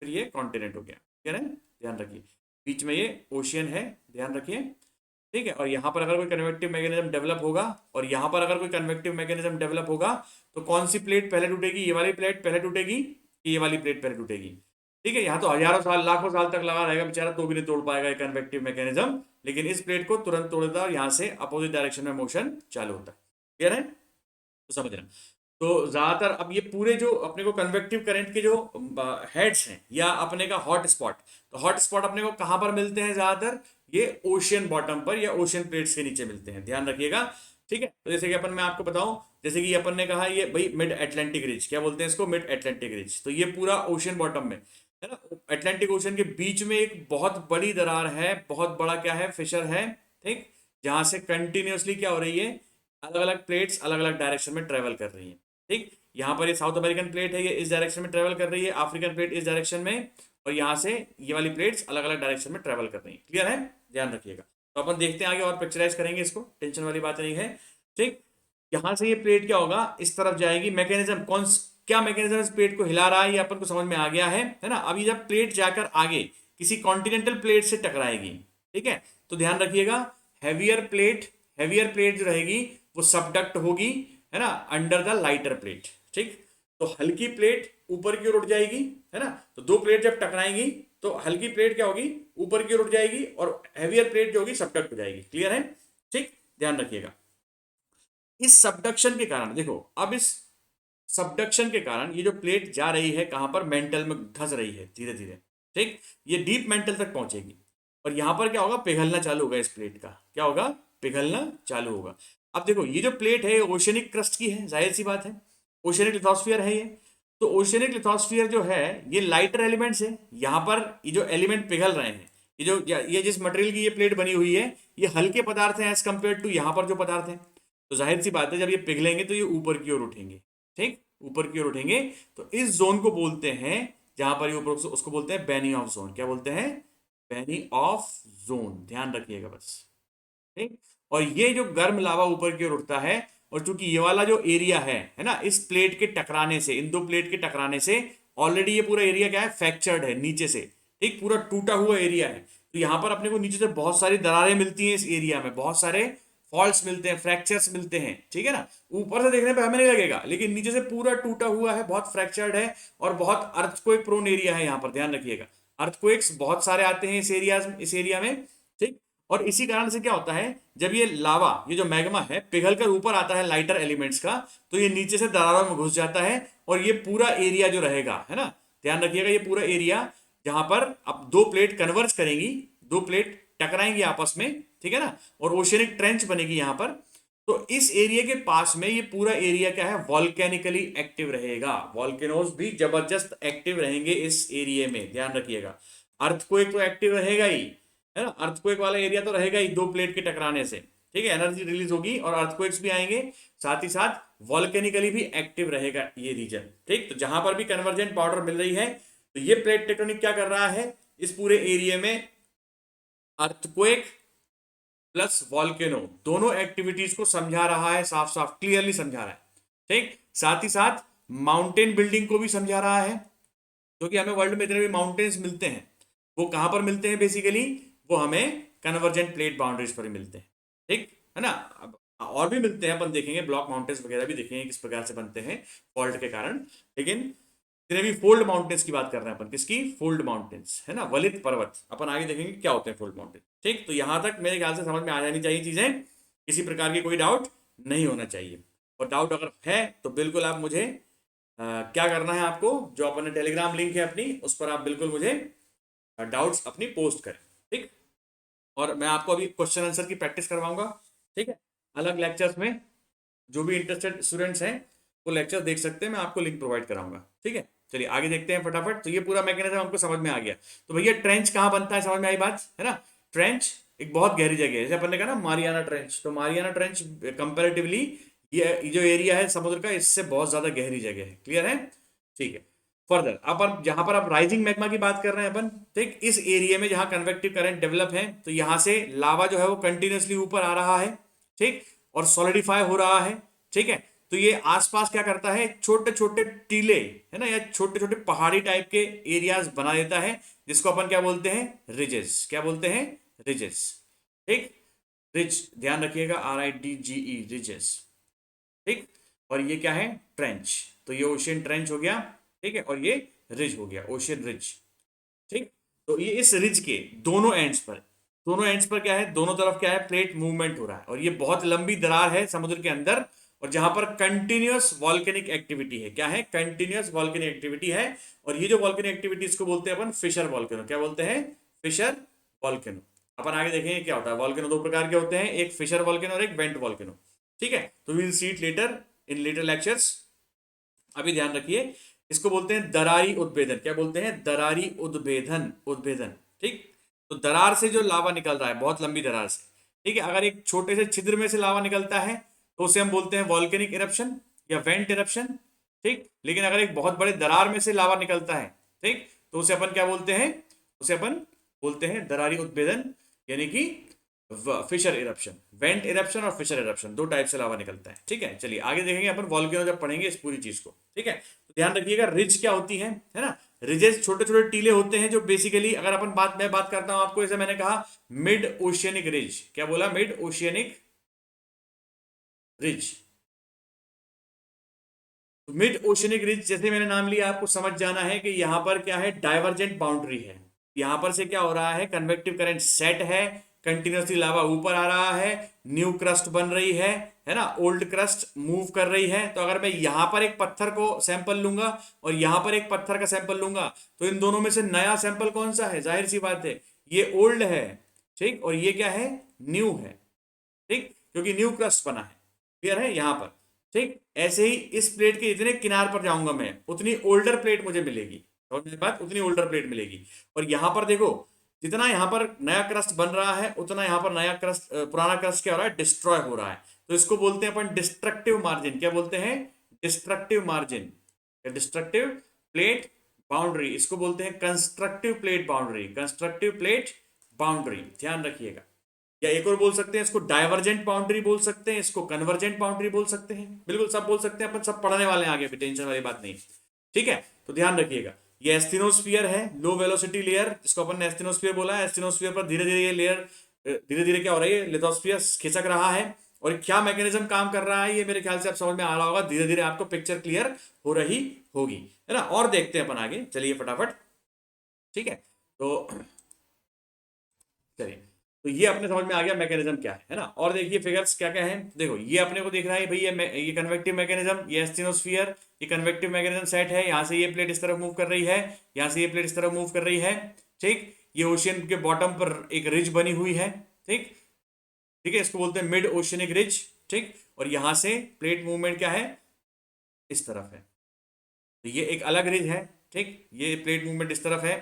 फिर ये कॉन्टिनेंट हो गया। ठीक है, ध्यान रखिए, बीच में ये ओशियन है, ध्यान रखिए। ठीक है, और यहाँ पर अगर कोई कन्वेक्टिव मैकेनिज्म डेवलप होगा और यहाँ पर अगर कोई कन्वेक्टिव मैकेनिज्म डेवलप होगा, तो कौन सी प्लेट पहले टूटेगी? ये वाली प्लेट पहले टूटेगी कि ये वाली प्लेट पहले टूटेगी? ठीक है, यहाँ तो हजारों साल, लाखों साल तक लगा रहेगा बेचारा, तो भी नहीं तोड़ पाएगा ये कन्वेक्टिव मैकेनिज्म, लेकिन इस प्लेट को तुरंत तोड़ देता है और यहाँ से अपोजिट डायरेक्शन में मोशन चालू होता है। क्लियर है? तो समझना। तो ज्यादातर अब ये पूरे जो अपने को कन्वेक्टिव करंट के जो हेड्स हैं या अपने का हॉट स्पॉट, तो हॉट स्पॉट अपने को कहां पर मिलते हैं? ज्यादातर ये ओशियन बॉटम पर या ओशियन प्लेट्स के नीचे मिलते हैं। ध्यान रखिएगा। ठीक है, तो जैसे कि अपन, मैं आपको बताऊं, जैसे कि अपन ने कहा ये भाई मिड अटलांटिक रिज, क्या बोलते हैं इसको? Mid Atlantic ridge. तो ये पूरा ओशियन बॉटम में, है ना, अटलांटिक ओशन के बीच में एक बहुत बड़ी दरार है, बहुत बड़ा क्या है, फिशर है, ठीक, जहां से कंटिन्यूअसली क्या हो रही है, अलग अलग प्लेट्स अलग अलग डायरेक्शन में ट्रेवल कर रही है, ठीक। यहाँ पर ये साउथ अमेरिकन प्लेट है, ये इस डायरेक्शन में ट्रेवल कर रही है, अफ्रीकन प्लेट इस डायरेक्शन में, और यहाँ से ये वाली प्लेट्स अलग अलग डायरेक्शन में ट्रेवल कर रही है। क्लियर है, ध्यान रखिएगा। तो अपन देखते हैं आगे और पिक्चराइज करेंगे इसको, टेंशन वाली बात नहीं है, ठीक। यहाँ से ये प्लेट क्या होगा, इस तरफ जाएगी, मैकेनिज्म कौन, क्या मैकेनिज्म इस प्लेट को हिला रहा है ये अपन को समझ में आ गया है ना। अभी जब प्लेट जाकर आगे किसी कॉन्टिनेंटल प्लेट से टकराएगी, ठीक है, तो ध्यान रखिएगा, हैवियर प्लेट, हैवियर प्लेट जो रहेगी वो सबडक्ट होगी, है ना, अंडर द लाइटर प्लेट, ठीक। तो हल्की प्लेट ऊपर की ओर उठ जाएगी, है ना, तो दो प्लेट जब टकराएंगी तो हल्की प्लेट क्या होगी, ऊपर की ओर उठ जाएगी, और हैवियर प्लेट जो होगी सबडक्ट हो जाएगी। क्लियर है, ठीक, ध्यान रखिएगा। इस सबडक्शन के कारण देखो, अब इस सबडक्शन के कारण ये जो प्लेट जा रही है कहां पर, मेंटल में धंस रही है धीरे धीरे, ठीक, ये डीप मेंटल तक पहुंचेगी, और यहां पर क्या होगा, पिघलना चालू होगा, इस प्लेट का क्या होगा, पिघलना चालू होगा। अब देखो ये जो प्लेट है ओशनिक क्रस्ट की है, जाहिर सी बात है, ओशनिक लिथोस्फीयर है ये। तो ओशनिक लिथोस्फीयर जो है ये लाइटर एलिमेंट्स है, यहाँ पर ये जो एलिमेंट पिघल रहे हैं, ये जो ये जिस मटेरियल की ये प्लेट बनी हुई है, ये हल्के पदार्थ हैं एज कंपेयर टू यहाँ पर जो पदार्थ हैं। तो जाहिर सी बात है जब ये पिघलेंगे तो ये ऊपर की ओर उठेंगे, ठीक, ऊपर की ओर उठेंगे। तो इस जोन को बोलते हैं, जहां पर ये ऊपर, उसको बोलते हैं बेनी ऑफ जोन। क्या बोलते हैं, बेनी ऑफ जोन, ध्यान रखिएगा बस, ठीक। और ये जो गर्म लावा ऊपर की ओर उठता है, और चूंकि ये वाला जो एरिया है ना, इस प्लेट के टकराने से, इन दो प्लेट के टकराने से ऑलरेडी ये पूरा एरिया क्या है, फ्रैक्चर्ड है नीचे से, ठीक, पूरा टूटा हुआ एरिया है। तो यहां पर अपने को नीचे से बहुत सारी दरारें मिलती हैं, इस एरिया में बहुत सारे फॉल्ट्स मिलते हैं, फ्रैक्चर्स मिलते हैं, ठीक है ना। ऊपर से देखने पे हमें नहीं लगेगा, लेकिन नीचे से पूरा टूटा हुआ है, बहुत फ्रैक्चर्ड है, और बहुत अर्थक्वेक प्रोन एरिया है यहाँ पर, ध्यान रखिएगा। अर्थक्वेक्स बहुत सारे आते हैं इस एरिया में, ठीक। और इसी कारण से क्या होता है, जब ये लावा, ये जो मैग्मा है, पिघल कर ऊपर आता है लाइटर एलिमेंट्स का, तो ये नीचे से दरारों में घुस जाता है, और ये पूरा एरिया जो रहेगा, है ना, ध्यान रखिएगा, ये पूरा एरिया जहां पर अब दो प्लेट कन्वर्ज करेंगी, दो प्लेट टकराएंगी आपस में, ठीक है ना, और ओशनिक ट्रेंच बनेगी यहां पर। तो इस एरिया के पास में ये पूरा एरिया क्या है, वॉल्केनिकली एक्टिव रहेगा, वॉल्केनोज भी जबरदस्त एक्टिव रहेंगे इस एरिया में, ध्यान रखिएगा। अर्थक्वेक तो एक्टिव रहेगा ही, है ना, अर्थक्वेक वाला एरिया तो रहेगा ही, दो प्लेट के टकराने से, ठीक है, एनर्जी रिलीज होगी और अर्थक्वेक्स भी आएंगे, साथ ही साथ वॉल्केनिकली भी एक्टिव रहेगा ये रीजन, ठीक। तो जहां पर भी कन्वर्जेंट पाउडर मिल रही है, तो ये प्लेट टेक्टोनिक क्या कर रहा है, इस पूरे एरिया में अर्थक्वेक प्लस वॉल्केनो दोनों एक्टिविटीज को समझा रहा है, साफ साफ क्लियरली समझा रहा है, ठीक। साथ ही साथ माउंटेन बिल्डिंग को भी समझा रहा है, क्योंकि हमें वर्ल्ड में इतने भी माउंटेन्स मिलते हैं, वो कहां पर मिलते हैं बेसिकली, वो हमें कन्वर्जेंट प्लेट बाउंड्रीज पर ही मिलते हैं, ठीक है ना। अब और भी मिलते हैं, अपन देखेंगे ब्लॉक माउंटेन्स वगैरह भी देखेंगे किस प्रकार से बनते हैं फॉल्ट के कारण, लेकिन जितने भी फोल्ड माउंटेन्स की बात कर रहे हैं अपन, किसकी, फोल्ड माउंटेन्स, है ना, वलित पर्वत, अपन आगे देखेंगे क्या होते हैं फोल्ड माउंटेन, ठीक। तो यहां तक मेरे ख्याल से समझ में आ जानी चाहिए चीजें, किसी प्रकार की कोई डाउट नहीं होना चाहिए, और डाउट अगर है तो बिल्कुल आप मुझे क्या करना है, आपको जो अपने टेलीग्राम लिंक है अपनी, उस पर आप बिल्कुल मुझे डाउट्स अपनी पोस्ट करें, ठीक। और मैं आपको अभी क्वेश्चन आंसर की प्रैक्टिस करवाऊंगा, ठीक है, अलग लेक्चर्स में, जो भी इंटरेस्टेड स्टूडेंट्स हैं वो लेक्चर देख सकते हैं, मैं आपको लिंक प्रोवाइड कराऊंगा, ठीक है। चलिए आगे देखते हैं फटाफट। तो ये पूरा मैकेनिज्म हमको समझ में आ गया। तो भैया ट्रेंच कहाँ बनता है, समझ में आई बात, है ना। ट्रेंच एक बहुत गहरी जगह है, जैसे अपन ने कहा ना मारियाना ट्रेंच, तो मारियाना ट्रेंच कंपेरेटिवली ये जो एरिया है समुद्र का, इससे बहुत ज्यादा गहरी जगह है। क्लियर है, ठीक है। फर्दर अपन जहां पर आप राइजिंग मैग्मा की बात कर रहे हैं अपन, ठीक, इस एरिया में जहां कन्वेक्टिव करंट डेवलप है, तो यहां से लावा जो है वो कंटिन्यूसली ऊपर आ रहा है, ठीक, और सॉलिडिफाई हो रहा है, ठीक है। तो ये आसपास क्या करता है, छोटे छोटे टीले, है ना, या छोटे छोटे पहाड़ी टाइप के एरियाज बना देता है, जिसको अपन क्या बोलते हैं, रिजेस। क्या बोलते हैं, रिजेस, ठीक, रिज, ध्यान रखिएगा, RIDGE, रिजेस, ठीक। और ये क्या है, ट्रेंच, तो ये ओशियन ट्रेंच हो गया, ठीक है, और ये रिज हो गया, ओशियन रिज, ठीक। तो ये इस रिज के दोनों एंड्स पर क्या है, दोनों तरफ क्या है, प्लेट मूवमेंट हो रहा है, और ये बहुत लंबी दरार है समुद्र के अंदर, और जहां पर कंटिन्यूअस वॉल्केनिक एक्टिविटी है, क्या है, कंटिन्यूअस वॉल्केनिक एक्टिविटी है। और ये जो वॉल्केनिक एक्टिविटी, इसको बोलते हैं अपन फिशर वॉल्केनो। क्या बोलते हैं, फिशर वॉल्केनो। अपन आगे देखेंगे क्या होता है। वॉल्केनो दो प्रकार के होते हैं, एक फिशर वॉल्केनो और एक वेंट वॉल्केनो, ठीक है। तो we will see it later in later lectures. अभी ध्यान रखिए इसको बोलते हैं दरारी उद्भेदन। क्या बोलते हैं? दरारी उद्भेदन, उद्भेदन। ठीक, तो दरार से जो लावा निकल रहा है, बहुत लंबी दरार से, ठीक है, अगर एक छोटे से छिद्र में से लावा निकलता है तो उसे हम बोलते हैं वॉल्केनिक इरप्शन या वेंट इरप्शन। ठीक, लेकिन अगर एक बहुत बड़े दरार में से लावा निकलता है, ठीक, तो उसे अपन क्या बोलते हैं? उसे अपन बोलते हैं दरारी उद्भेदन, यानी कि फिशर इरप्शन। वेंट इरप्शन और फिशर इरप्शन, दो टाइप से लावा निकलता है। ठीक है, चलिए आगे देखेंगे अपन वॉल्केनो जब पढ़ेंगे इस पूरी चीज को। ठीक है, तो ध्यान रखिएगा रिज क्या होती है ना। रिजेस छोटे छोटे टीले होते हैं जो बेसिकली, अगर अपन मैं बात करता हूं आपको, जैसे मैंने कहा मिड ओशियनिक रिज। क्या बोला? Mid oceanic ridge. Mid oceanic ridge, जैसे मैंने नाम लिया, आपको समझ जाना है कि यहां पर क्या है, डाइवर्जेंट बाउंड्री है। यहां पर से क्या हो रहा है, कन्वेक्टिव करंट सेट है, कंटिन्यूसली लावा ऊपर आ रहा है, न्यू क्रस्ट बन रही है ना, ओल्ड क्रस्ट मूव कर रही है। तो अगर मैं यहां पर एक पत्थर को सैंपल लूंगा और यहां पर एक पत्थर का सैंपल लूंगा, तो इन दोनों में से नया सैंपल कौन सा है? जाहिर सी बात है ये ओल्ड है। ठीक, और ये क्या है? न्यू है। ठीक, क्योंकि न्यू क्रस्ट बना है। क्लियर है यहां पर? ठीक, ऐसे ही इस प्लेट के जितने किनार पर जाऊंगा मैं, उतनी ओल्डर प्लेट मुझे मिलेगी। और मेरी बात, उतनी ओल्डर प्लेट मिलेगी। और यहां पर देखो, जितना यहां पर नया क्रस्ट बन रहा है, उतना यहां पर नया क्रस्ट, पुराना क्रस्ट क्या हो रहा है? डिस्ट्रॉय हो रहा है। तो इसको बोलते हैं अपन डिस्ट्रक्टिव मार्जिन। क्या बोलते हैं? Destructive margin, destructive plate boundary. इसको बोलते हैं constructive plate boundary, constructive plate boundary. ध्यान रखिएगा। या एक और बोल सकते हैं इसको, डाइवर्जेंट बाउंड्री बोल सकते हैं, इसको कन्वर्जेंट बाउंड्री बोल सकते हैं। बिल्कुल सब बोल सकते हैं, अपन सब पढ़ने वाले हैं आगे भी, टेंशन वाली बात नहीं। ठीक है, तो ध्यान रखिएगा। ये एस्थेनोस्फीयर है, लो वेलोसिटी लेयर, जिसको अपन ने एस्थेनोस्फीयर बोला है। एस्थेनोस्फीयर पर धीरे धीरे ये लेयर, धीरे धीरे क्या हो रही है, लिथोस्फीयर खिसक रहा है। और क्या मैकेनिज्म काम कर रहा है, ये मेरे ख्याल से आप समझ में आ रहा होगा। धीरे धीरे आपको पिक्चर क्लियर हो रही होगी, है ना। और देखते हैं अपन आगे, चलिए फटाफट। ठीक है, तो चलिए, तो ये अपने समझ में आ गया मैकेनिज्म क्या है ना। और देखिए फिगर्स क्या क्या है, देखो ये अपने को दिख रहा है भाई, ये कन्वेक्टिव मैकेनिज्म, ये एस्टेनोस्फीयर, ये कन्वेक्टिव मैकेनिज्म सेट है। यहाँ से ये प्लेट इस तरफ मूव कर रही है, यहाँ से ये प्लेट इस तरफ मूव कर रही है। ठीक, ये ओशियन के बॉटम पर एक रिज बनी हुई है। ठीक, ठीक है, इसको बोलते हैं मिड ओशियनिक रिज। ठीक, और यहाँ से प्लेट मूवमेंट क्या है, इस तरफ है। तो ये एक अलग रिज है। ठीक, ये प्लेट मूवमेंट इस तरफ है।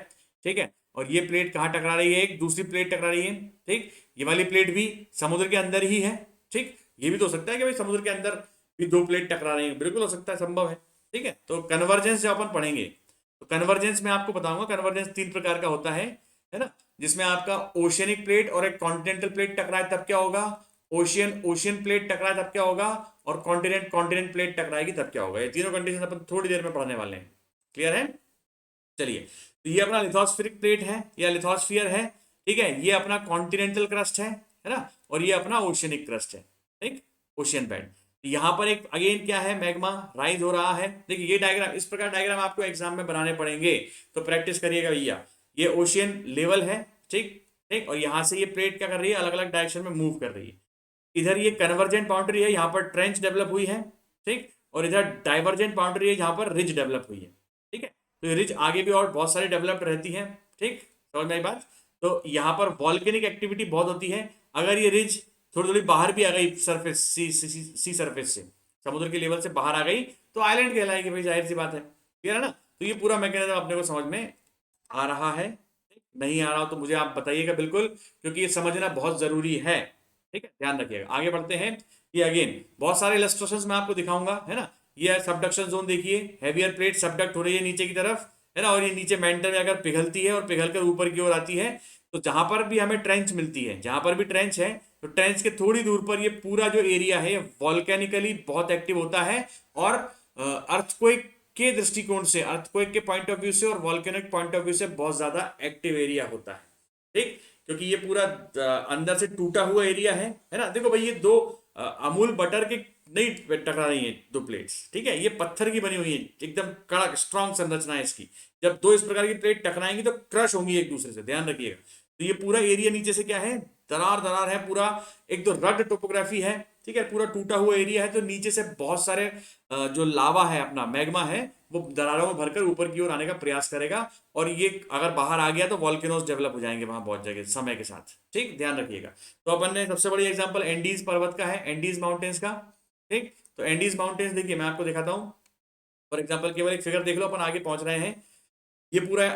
ठीक है, और ये प्लेट कहाँ टकरा रही है, एक दूसरी प्लेट टकरा रही है। ठीक, ये वाली प्लेट भी समुद्र के अंदर ही है। ठीक, ये भी तो हो सकता है कि भाई समुद्र के अंदर भी दो प्लेट टकरा रही है, बिल्कुल हो सकता है, संभव है। ठीक है, तो कन्वर्जेंस जब अपन पढ़ेंगे, तो कन्वर्जेंस में आपको बताऊंगा, कन्वर्जेंस तीन प्रकार का होता है ना। जिसमें आपका ओशियनिक प्लेट और एक कॉन्टिनेंटल प्लेट टकराए तब क्या होगा, ओशियन ओशियन प्लेट टकराए तब क्या होगा, और कॉन्टिनेंट कॉन्टिनेंट प्लेट टकराएगी तब क्या होगा। ये तीनों कंडीशन अपन थोड़ी देर में पढ़ने वाले हैं। क्लियर है? चलिए, तो ये अपना लिथोस्फेरिक प्लेट है या लिथोस्फियर है। ठीक है, ये अपना कॉन्टिनेंटल क्रस्ट है ना, और ये अपना ओशियनिक क्रस्ट है। ठीक, ओशियन बेड। यहाँ पर एक अगेन क्या है, मैग्मा राइज हो रहा है। देखिए ये डायग्राम, इस प्रकार डायग्राम आपको एग्जाम में बनाने पड़ेंगे, तो प्रैक्टिस करिएगा भैया। ये ओशियन लेवल है। ठीक, ठीक, और यहाँ से ये प्लेट क्या कर रही है, अलग अलग डायरेक्शन में मूव कर रही है। इधर ये कन्वर्जेंट बाउंड्री है, यहाँ पर ट्रेंच डेवलप हुई है। ठीक, और इधर डाइवर्जेंट बाउंड्री है, जहाँ पर रिज डेवलप हुई है। ठीक है, तो ये रिज आगे भी और बहुत सारी डेवलप रहती है। ठीक, समझ में आई बात? तो यहाँ पर वॉल्केनिक एक्टिविटी बहुत होती है। अगर ये रिज थोड़ी थोड़ी बाहर भी आ गई सरफेस, सी सरफेस से, समुद्र के लेवल से बाहर आ गई, तो आइलैंड कहलाएगी भाई, जाहिर सी बात है। क्लियर है ना? तो ये पूरा मैकेनिज्म अपने को समझ में आ रहा है। नहीं आ रहा हो तो मुझे आप बताइएगा बिल्कुल, क्योंकि ये समझना बहुत जरूरी है। ठीक है, ध्यान रखिएगा। आगे बढ़ते हैं। ये अगेन बहुत सारे इलस्ट्रेशंस मैं आपको दिखाऊंगा, है ना। ये सबडक्शन जोन देखिए, हैवियर प्लेट सबडक्ट हो रही है नीचे की तरफ, है ना, और ये नीचे मेंटल में अगर पिघलती है और पिघल कर ऊपर की ओर आती है, तो जहां पर भी हमें ट्रेंच मिलती है, जहां पर भी ट्रेंच है, तो ट्रेंच के थोड़ी दूर पर ये पूरा जो एरिया है वॉल्केनिकली बहुत एक्टिव होता है। और अर्थक्वेक के दृष्टिकोण से, अर्थक्वेक के पॉइंट ऑफ व्यू से और वॉल्केनिक पॉइंट ऑफ व्यू से बहुत ज्यादा एक्टिव एरिया होता है। ठीक, क्योंकि ये पूरा अंदर से टूटा हुआ एरिया है ना। देखो भाई, ये दो अमूल बटर के नहीं टकरा रही है दो प्लेट्स। ठीक है, ये पत्थर की बनी हुई है, एकदम कड़क स्ट्रांग संरचना है इसकी। जब दो इस प्रकार की प्लेट टकराएंगी तो क्रश होंगी एक दूसरे से, ध्यान रखिएगा। तो ये पूरा एरिया नीचे से क्या है, दरार दरार है पूरा, एक तो रग्ड टोपोग्राफी है। ठीक है, पूरा टूटा हुआ एरिया है, तो नीचे से बहुत सारे जो लावा है, अपना मैग्मा है, वो दरारों में भरकर ऊपर की ओर आने का प्रयास करेगा। और ये अगर बाहर आ गया तो वॉल्केनोस डेवलप हो जाएंगे वहां बहुत जगह समय के साथ। ठीक, ध्यान रखिएगा। तो अपन ने सबसे बड़ी एग्जांपल एंडीज पर्वत का है, एंडीज माउंटेन्स का। ठीक, तो एंडीज माउंटेन्स देखिए मैं आपको दिखाता हूँ। फॉर एग्जाम्पल केवल एक फिगर देख लो, अपन आगे पहुंच रहे हैं। ये पूरा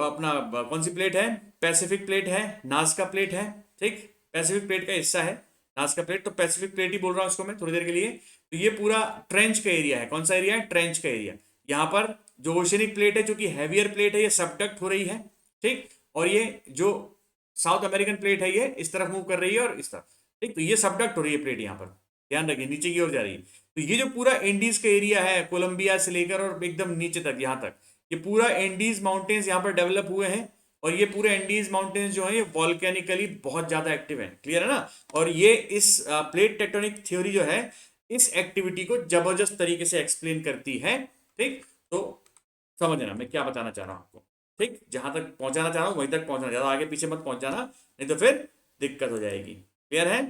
अपना कौन सी प्लेट है, पैसिफिक प्लेट है, नाज़का प्लेट है, ठीक, पैसिफिक प्लेट का हिस्सा है नाज़का प्लेट, तो पैसिफिक प्लेट ही बोल रहा हूँ इसको मैं थोड़ी देर के लिए। तो ये पूरा ट्रेंच का एरिया है, कौन सा एरिया है, ट्रेंच का एरिया। यहाँ पर जो ओशनिक प्लेट है, जो कि हैवियर प्लेट है, ये सबडक्ट हो रही है, ठीक, और ये जो साउथ अमेरिकन प्लेट है ये इस तरफ मूव कर रही है और इस तरफ, ठीक, तो ये सबडक्ट हो रही है प्लेट यहाँ पर, ध्यान रखिए नीचे की ओर जा रही है। तो ये जो पूरा इंडीज का एरिया है, कोलंबिया से लेकर और एकदम नीचे तक यहाँ तक, ये पूरा एंडीज माउंटेन्स यहाँ पर डेवलप हुए हैं, और ये पूरे एंडीज माउंटेन्स जो है ये वॉल्केनिकली बहुत ज्यादा एक्टिव है, क्लियर है ना। और ये इस प्लेट टेक्टोनिक थ्योरी जो है इस एक्टिविटी को जबरदस्त तरीके से एक्सप्लेन करती है, ठीक। तो समझना मैं क्या बताना चाह रहा हूँ आपको, ठीक, जहां तक पहुंचाना चाह रहा हूँ वहीं तक पहुंचना, ज्यादा आगे पीछे मत पहुंच जाना, नहीं तो फिर दिक्कत हो जाएगी, क्लियर है।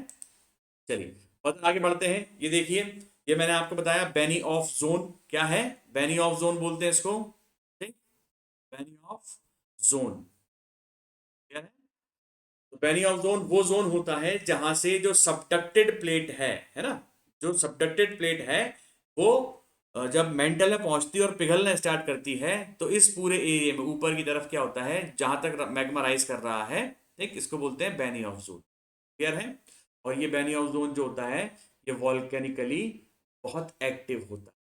चलिए और आगे बढ़ते हैं। ये देखिए, ये मैंने आपको बताया बेनी ऑफ जोन क्या है, बेनी ऑफ जोन बोलते हैं इसको, ठीक, बेनी ऑफ जोन क्या है। तो बेनी ऑफ जोन वो जोन होता है जहां से जो सबडक्टेड प्लेट है ना, जो सबडक्टेड प्लेट है वो जब मेंटल में पहुंचती है और पिघलना स्टार्ट करती है, तो इस पूरे एरिया में ऊपर की तरफ क्या होता है, जहां तक मैग्मा राइज कर रहा है, ठीक, इसको बोलते हैं बेनी ऑफ जोन, क्लियर है। और ये बेनी ऑफ जोन जो होता है ये वॉल्केनिकली बहुत एक्टिव होता है,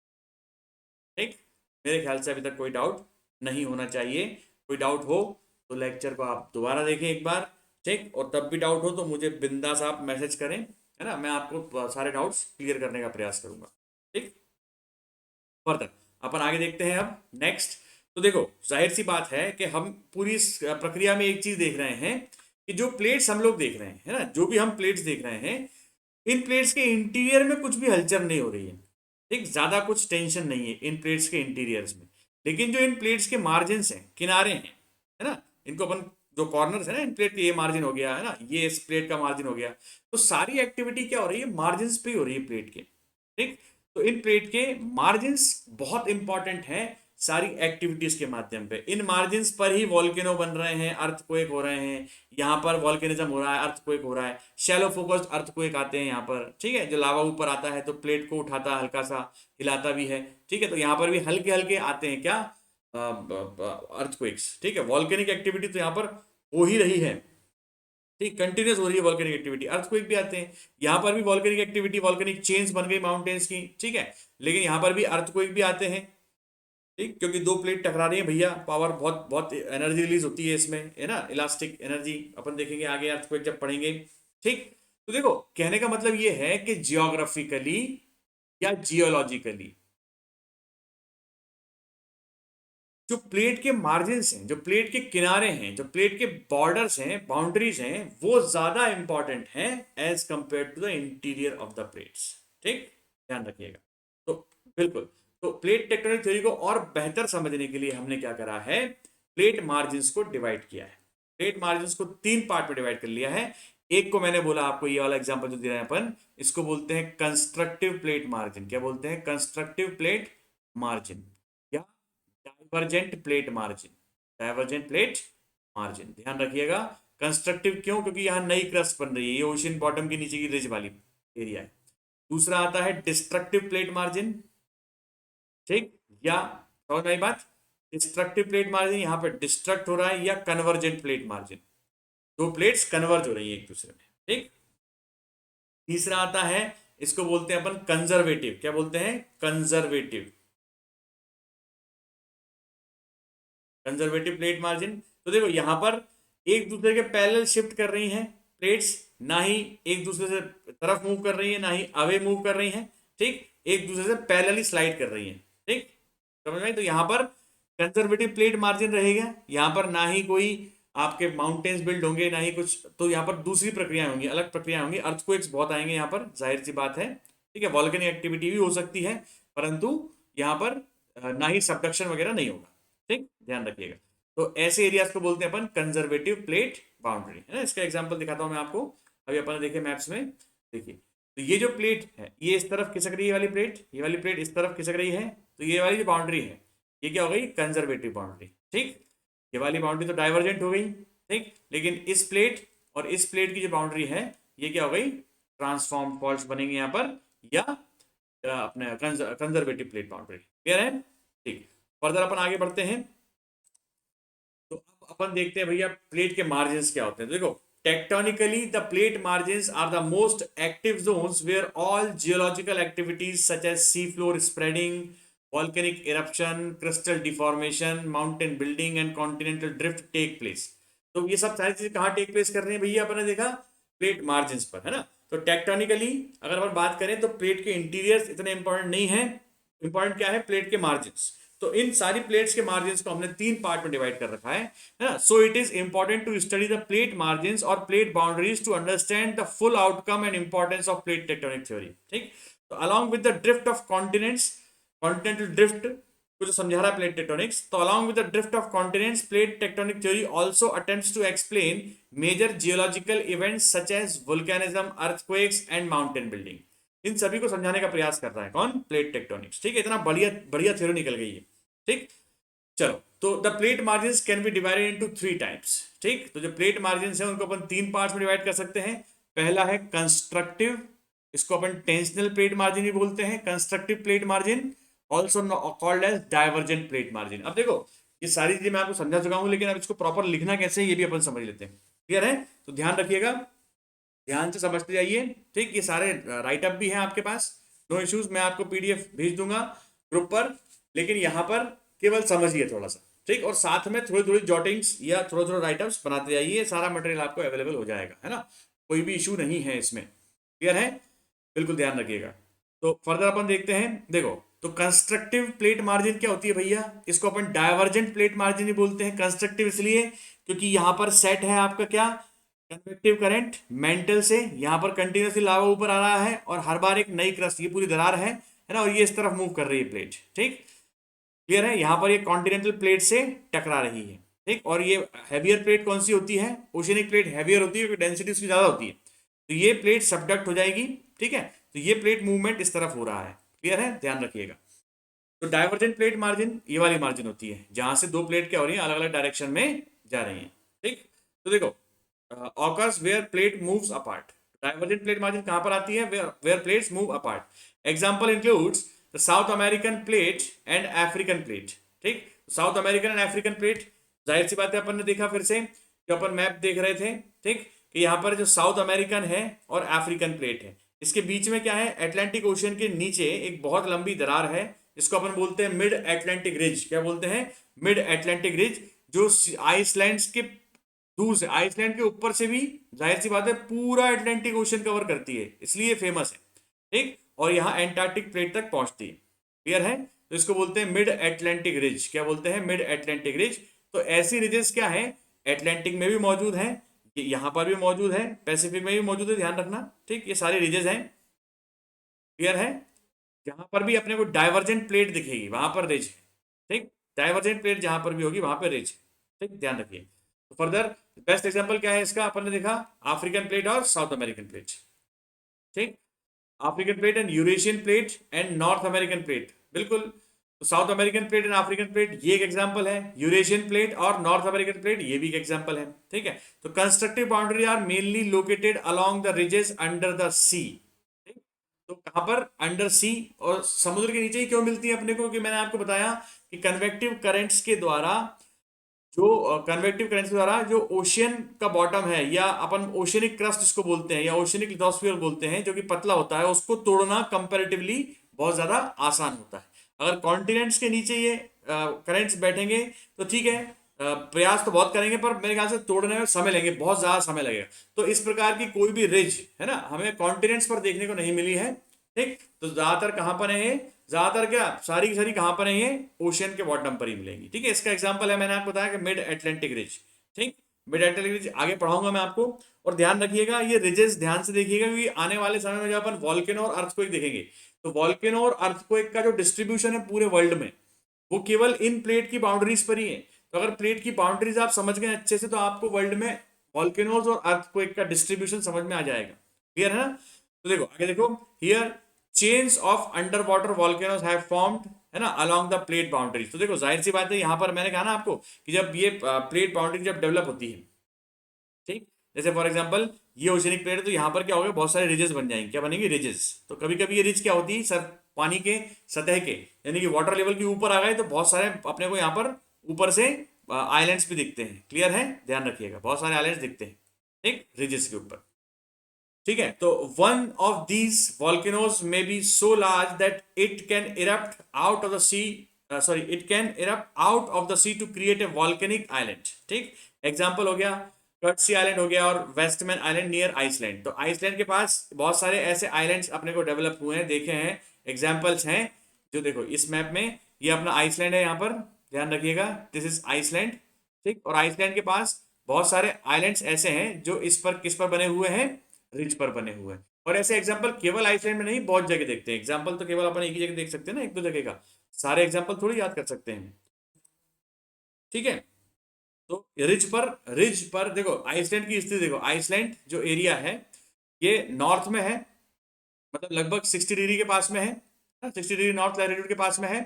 ठीक। मेरे ख्याल से अभी तक कोई डाउट नहीं होना चाहिए, कोई डाउट हो तो लेक्चर को आप दोबारा देखें एक बार, ठीक, और तब भी डाउट हो तो मुझे बिंदास आप मैसेज करें, है ना, मैं आपको सारे डाउट्स क्लियर करने का प्रयास करूंगा, ठीक। फर्दर अपन आगे देखते हैं अब नेक्स्ट। तो देखो जाहिर सी बात है कि हम पूरी इस प्रक्रिया में एक चीज देख रहे हैं कि जो प्लेट्स हम लोग देख रहे हैं, है ना, जो भी हम प्लेट्स देख रहे हैं, इन प्लेट्स के इंटीरियर में कुछ भी हलचल नहीं हो रही है, ठीक, ज्यादा कुछ टेंशन नहीं है इन प्लेट्स के इंटीरियर्स में। लेकिन जो इन प्लेट्स के मार्जिन हैं, किनारे हैं, है ना, इनको अपन जो कॉर्नर्स है ना इन प्लेट के, ये मार्जिन हो गया है ना, ये इस प्लेट का मार्जिन हो गया, तो सारी एक्टिविटी क्या हो रही है, मार्जिन पे ही हो रही है प्लेट के, ठीक। तो इन प्लेट के मार्जिन्स बहुत इंपॉर्टेंट हैं सारी एक्टिविटीज के माध्यम पे, इन मार्जिन्स पर ही वॉल्केनो बन रहे हैं, अर्थक्वेक हो रहे हैं, यहाँ पर वॉल्केनिज्म हो रहा है, अर्थक्वेक हो रहा है, शैलो फोकस्ड अर्थक्वेक आते हैं यहाँ पर, ठीक है, जो लावा ऊपर आता है तो प्लेट को उठाता है, हल्का सा हिलाता भी है, ठीक है, तो यहाँ पर भी हल्के हल्के आते हैं क्या, अर्थक्वेक्स, ठीक है, वॉल्केनिक एक्टिविटी तो यहाँ पर हो ही रही है, ठीक, कंटिन्यूस हो रही है वॉल्केनिक एक्टिविटी, अर्थक्वेक भी आते हैं, यहाँ पर भी वॉल्केनिक एक्टिविटी, वॉल्केनिक चेन्स बन गई माउंटेन्स की, ठीक है, लेकिन यहाँ पर भी अर्थक्वेक भी आते हैं, ठीक, क्योंकि दो प्लेट टकरा रही है भैया, पावर बहुत बहुत एनर्जी रिलीज होती है इसमें, है ना, इलास्टिक एनर्जी, अपन देखेंगे आगे अर्थक्वेक जब पढ़ेंगे, ठीक। तो देखो कहने का मतलब ये है कि जियोग्राफिकली या जियोलॉजिकली जो प्लेट के मार्जिन हैं, जो प्लेट के किनारे हैं, जो प्लेट के बॉर्डर्स हैं, बाउंड्रीज हैं, वो ज्यादा इंपॉर्टेंट हैं as compare to the interior of the plates, ठीक, ध्यान रखिएगा। तो बिल्कुल, तो प्लेट टेक्टोनिक थ्योरी को और बेहतर समझने के लिए हमने क्या करा है, प्लेट मार्जिन को डिवाइड किया है, प्लेट मार्जिन को तीन पार्ट में डिवाइड कर लिया है। एक को मैंने बोला आपको, ये वाला एग्जांपल जो दे रहे हैं अपन, इसको बोलते हैं कंस्ट्रक्टिव प्लेट मार्जिन, क्या बोलते हैं, कंस्ट्रक्टिव प्लेट मार्जिन या divergent plate margin, divergent plate margin, ध्यान रखिएगा। कंस्ट्रक्टिव क्यों, क्योंकि यहाँ नई क्रस्ट बन रही है, ये ओशियन बॉटम के नीचे की रिज वाली एरिया है। दूसरा आता है डिस्ट्रक्टिव प्लेट मार्जिन, ठीक, या समझ में आई बात, डिस्ट्रक्टिव प्लेट मार्जिन यहाँ पे डिस्ट्रक्ट हो रहा है, या कन्वर्जेंट प्लेट मार्जिन, दो प्लेट्स कन्वर्ज हो रही है एक दूसरे में, ठीक। तीसरा आता है, इसको बोलते हैं अपन कंजर्वेटिव, क्या बोलते हैं, कंजर्वेटिव, कंजर्वेटिव प्लेट मार्जिन। तो देखो यहां पर एक दूसरे के पैरेलल शिफ्ट कर रही हैं प्लेट्स, ना ही एक दूसरे से तरफ मूव कर रही है, ना ही अवे मूव कर रही हैं, ठीक, एक दूसरे से पैरेलली स्लाइड कर रही हैं, ठीक, समझ में। तो यहाँ पर कंजर्वेटिव प्लेट मार्जिन रहेगा, यहाँ पर ना ही कोई आपके माउंटेन्स बिल्ड होंगे, ना ही कुछ, तो यहाँ पर दूसरी प्रक्रिया होंगी, अलग प्रक्रिया होंगी, अर्थक्वेक्स बहुत आएंगे यहाँ पर, जाहिर सी बात है, ठीक है, वॉल्केनिक एक्टिविटी भी हो सकती है, परंतु यहाँ पर ना ही सबडक्शन वगैरह नहीं होगा, ठीक, ध्यान रखिएगा। तो ऐसे एरियाज को बोलते हैं अपन कंजर्वेटिव प्लेट बाउंड्री, है ना। इसका एग्जांपल दिखाता हूं मैं आपको, अभी अपन देखे मैप्स में, देखिए, तो ये जो प्लेट है ये इस तरफ खिसक रही है, वाली प्लेट, ये वाली प्लेट इस तरफ खिसक रही है, तो ये वाली जो बाउंड्री है ये क्या हो गई, कंजर्वेटिव बाउंड्री, ठीक। ये वाली बाउंड्री तो डाइवर्जेंट हो गई, ठीक, लेकिन इस प्लेट और इस प्लेट की जो बाउंड्री है ये क्या हो गई, ट्रांसफॉर्म फॉल्ट्स बनेंगे यहाँ पर, या अपने कंजर्वेटिव प्लेट बाउंड्री, क्लियर है। ठीक, फर्दर अपन आगे बढ़ते हैं। तो अब अपन देखते हैं भैया प्लेट के मार्जिन्स क्या होते हैं। देखो, tectonically the plate margins are the most active zones where all geological activities such as sea floor spreading, volcanic eruption, crystal deformation, mountain building and continental drift take place। तो ये सब सारी चीजें कहाँ टेक प्लेस कर रही हैं भैया, अपन ने देखा प्लेट मार्जिन्स पर, है ना। तो टेक्टोनिकली अगर अपन बात करें तो प्लेट के इंटीरियर इतने इंपॉर्टेंट नहीं है, इंपॉर्टेंट क्या है, प्लेट के मार्जिन्स। तो इन सारी प्लेट्स के मार्जिन्स को हमने 3 पार्ट में डिवाइड कर रखा है ना। So it is important to study the plate margins और plate boundaries to understand the full outcome and importance of plate tectonic theory. ठीक, तो along with the drift of continents, continental drift को जो समझा रहा है प्लेट टेक्टोनिक्स, तो along with the drift of continents plate tectonic theory also attempts to explain major geological events such as volcanism, earthquakes and mountain building. इन सभी को समझाने का प्रयास कर रहा है कौन, प्लेट टेक्टोनिक्स। ठीक है, इतना बढ़िया बढ़िया थ्योरी निकल गई है। ठीक, चलो, तो the plate margins can be divided into 3 types. ठीक, तो जो प्लेट मार्जिन्स है उनको अपन 3 पार्ट्स में डिवाइड कर सकते हैं। पहला है कंस्ट्रक्टिव, इसको अपन टेंशनल प्लेट मार्जिन भी बोलते हैं, constructive plate margin, also called as divergent plate margin. अब देखो, ये सारी चीजें मैं आपको समझा चुका हूं, लेकिन अब इसको प्रॉपर लिखना कैसे है ये भी अपन समझ लेते हैं। क्लियर है, तो ध्यान रखिएगा, ध्यान से समझते जाइए। ठीक, ये सारे राइटअप भी हैं आपके पास, नो इश्यूज, मैं आपको पीडीएफ भेज दूंगा ग्रुप पर, लेकिन यहाँ पर केवल समझिए थोड़ा सा। ठीक, और साथ में थोड़ी थोड़ी जॉटिंग्स या थोड़ा थोड़ा राइटअप्स बनाते जाइए, सारा मटेरियल आपको अवेलेबल हो जाएगा, है ना, कोई भी इशू नहीं है इसमें। क्लियर है, बिल्कुल ध्यान रखिएगा। तो फर्दर अपन देखते हैं। देखो, तो कंस्ट्रक्टिव प्लेट मार्जिन क्या होती है भैया, इसको अपन डाइवर्जेंट प्लेट मार्जिन ही बोलते हैं। कंस्ट्रक्टिव इसलिए क्योंकि यहाँ पर सेट है आपका क्या, कन्वेक्टिव करंट मेंटल से, यहाँ पर कंटिन्यूसली लावा ऊपर आ रहा है और हर बार एक नई क्रस्ट, ये पूरी दरार है ना, और ये इस तरफ मूव कर रही है प्लेट। ठीक, क्लियर है, यहाँ पर ये कॉन्टिनेंटल प्लेट से टकरा रही है। ठीक, और ये हैवियर प्लेट कौन सी होती है, ओशियनिक प्लेट हैवियर होती है क्योंकि डेंसिटी उसकी ज्यादा होती है, तो ये प्लेट सबडक्ट हो जाएगी। ठीक है, तो ये प्लेट मूवमेंट इस तरफ हो रहा है। क्लियर है, ध्यान रखिएगा। तो डाइवर्जेंट प्लेट मार्जिन ये वाली मार्जिन होती है जहां से दो प्लेट क्या हो रही है, अलग अलग डायरेक्शन में जा रही है। ठीक, तो देखो, occurs where plate moves apart. Divergent plate margin कहां पर आती है, where plates move apart. Example includes the South American plate and African plate. ठीक, South American and African plate, जाहिर सी बात है अपन ने देखा फिर से कि अपन मैप देख रहे थे। ठीक, कि यहाँ पर जो साउथ अमेरिकन है और अफ्रीकन प्लेट है, इसके बीच में क्या है, अटलांटिक ओशियन के नीचे एक बहुत लंबी दरार है, इसको अपन बोलते हैं मिड अटलांटिक रिज। क्या बोलते हैं, मिड अटलांटिक रिज, जो आइसलैंड के दूर से, आइसलैंड के ऊपर से भी जाहिर सी बात है पूरा अटलांटिक ओशन कवर करती है, इसलिए फेमस है। ठीक, और यहाँ एंटार्क्टिक प्लेट तक पहुंचती है। क्लियर है, तो इसको बोलते हैं मिड अटलांटिक रिज। क्या बोलते हैं, मिड अटलांटिक रिज। तो ऐसी रिजेस क्या है, अटलांटिक में भी मौजूद है, यहाँ पर भी मौजूद है, पैसिफिक में भी मौजूद है, ध्यान रखना। ठीक, ये सारी रिजेस हैं। क्लियर है, जहां पर भी अपने को डाइवर्जेंट प्लेट दिखेगी वहां पर रिज है। ठीक, डाइवर्जेंट प्लेट जहां पर भी होगी वहां पर रिज है। ठीक, ध्यान रखिए। तो फर्दर बेस्ट एग्जांपल क्या है इसका, अपन ने देखा अफ्रीकन प्लेट और साउथ अमेरिकन प्लेट। ठीक, African plate and Eurasian plate and North American plate, बिल्कुल। तो South American plate and African plate ये एक एग्जांपल है, यूरेशियन प्लेट और नॉर्थ अमेरिकन प्लेट ये भी एक एग्जांपल है। ठीक है, तो constructive boundary are mainly located along the ridges under the sea. तो कहां पर, अंडर सी, और समुद्र के नीचे ही क्यों मिलती है अपने को, कि मैंने आपको बताया कि कन्वेक्टिव करंट्स के द्वारा, जो ओशियन का बॉटम है, या अपन ओशियनिक क्रस्ट इसको बोलते हैं, या ओशियनिक लिथोस्फीयर बोलते हैं, जो कि पतला होता है, उसको तोड़ना कंपैरेटिवली बहुत ज्यादा आसान होता है। अगर कॉन्टिनेंट्स के नीचे ये करंट्स बैठेंगे तो ठीक है, प्रयास तो बहुत करेंगे पर मेरे ख्याल से तोड़ने में समय लेंगे, बहुत ज्यादा समय लगेगा। तो इस प्रकार की कोई भी रिज है ना, हमें कॉन्टिनेंट्स पर देखने को नहीं मिली है। ठीक, तो ज्यादातर कहां पर है, ज्यादातर क्या, सारी की सारी कहां पर है, ये ओशियन के बॉटम पर ही मिलेंगी। ठीक है, इसका एग्जांपल है, मैंने आपको बताया कि मिड अटलांटिक रिज। ठीक, मिड अटलांटिक रिज आगे पढ़ाऊंगा मैं आपको, और ध्यान रखिएगा ये रिजेस ध्यान से देखिएगा, क्योंकि आने वाले समय में जब अपन वॉल्केनो और अर्थक्वेक देखेंगे, तो वॉल्केनो और अर्थक्वेक का जो डिस्ट्रीब्यूशन है पूरे वर्ल्ड में, वो केवल इन प्लेट की बाउंड्रीज पर ही है। तो अगर प्लेट की बाउंड्रीज आप समझ गए अच्छे से, तो आपको वर्ल्ड में वॉल्केनोज और अर्थक्वेक का डिस्ट्रीब्यूशन समझ में आ जाएगा। क्लियर है ना। तो देखो आगे देखो, here chains of under water volcanoes have formed, है ना, अलोंग द प्लेट बाउंड्रीज। तो देखो जाहिर सी बात है, यहाँ पर मैंने कहा ना आपको कि जब ये प्लेट बाउंड्री जब डेवलप होती है, ठीक, जैसे फॉर एग्जांपल ये ओशियनिक प्लेट है, तो यहाँ पर क्या होगा, बहुत सारे रिजेस बन जाएंगे। क्या बनेंगे, रिजेस। तो कभी कभी ये रिज क्या होती है, सर पानी के सतह के, यानी कि वाटर लेवल के ऊपर आ गए तो बहुत सारे अपने को यहाँ पर ऊपर से आइलैंड्स भी दिखते हैं। क्लियर है, ध्यान रखिएगा, बहुत सारे आइलैंड्स दिखते हैं, ठीक, रिजेस के ऊपर। ठीक है, तो one of these volcanoes may be so large that it can erupt out of the sea, sorry it can erupt out of the sea to create a volcanic island. ठीक, example हो गया Surtsey island हो गया और Westman island near Iceland. तो Iceland के पास बहुत सारे ऐसे आइलैंड्स अपने को डेवलप हुए हैं, देखे हैं, एग्जाम्पल्स हैं। जो देखो इस मैप में ये अपना आइसलैंड है, यहाँ पर ध्यान रखिएगा, दिस इज आइसलैंड। ठीक, और आइसलैंड के पास बहुत सारे आइलैंड्स ऐसे हैं जो इस पर किस पर बने हुए हैं, रिज पर बने हुए हैं। और ऐसे एग्जाम्पल केवल आइसलैंड में नहीं, बहुत जगह देखते हैं। एग्जाम्पल तो केवल अपन एक ही जगह देख सकते हैं ना, एक दो जगह का सारे एग्जाम्पल थोड़ी याद कर सकते हैं। ठीक है, तो रिज पर देखो आइसलैंड की स्थिति देखो, आइसलैंड जो एरिया है ये नॉर्थ में है, मतलब लगभग 60 डिग्री के पास में है, 60 डिग्री नॉर्थ लैटिट्यूड के पास में है।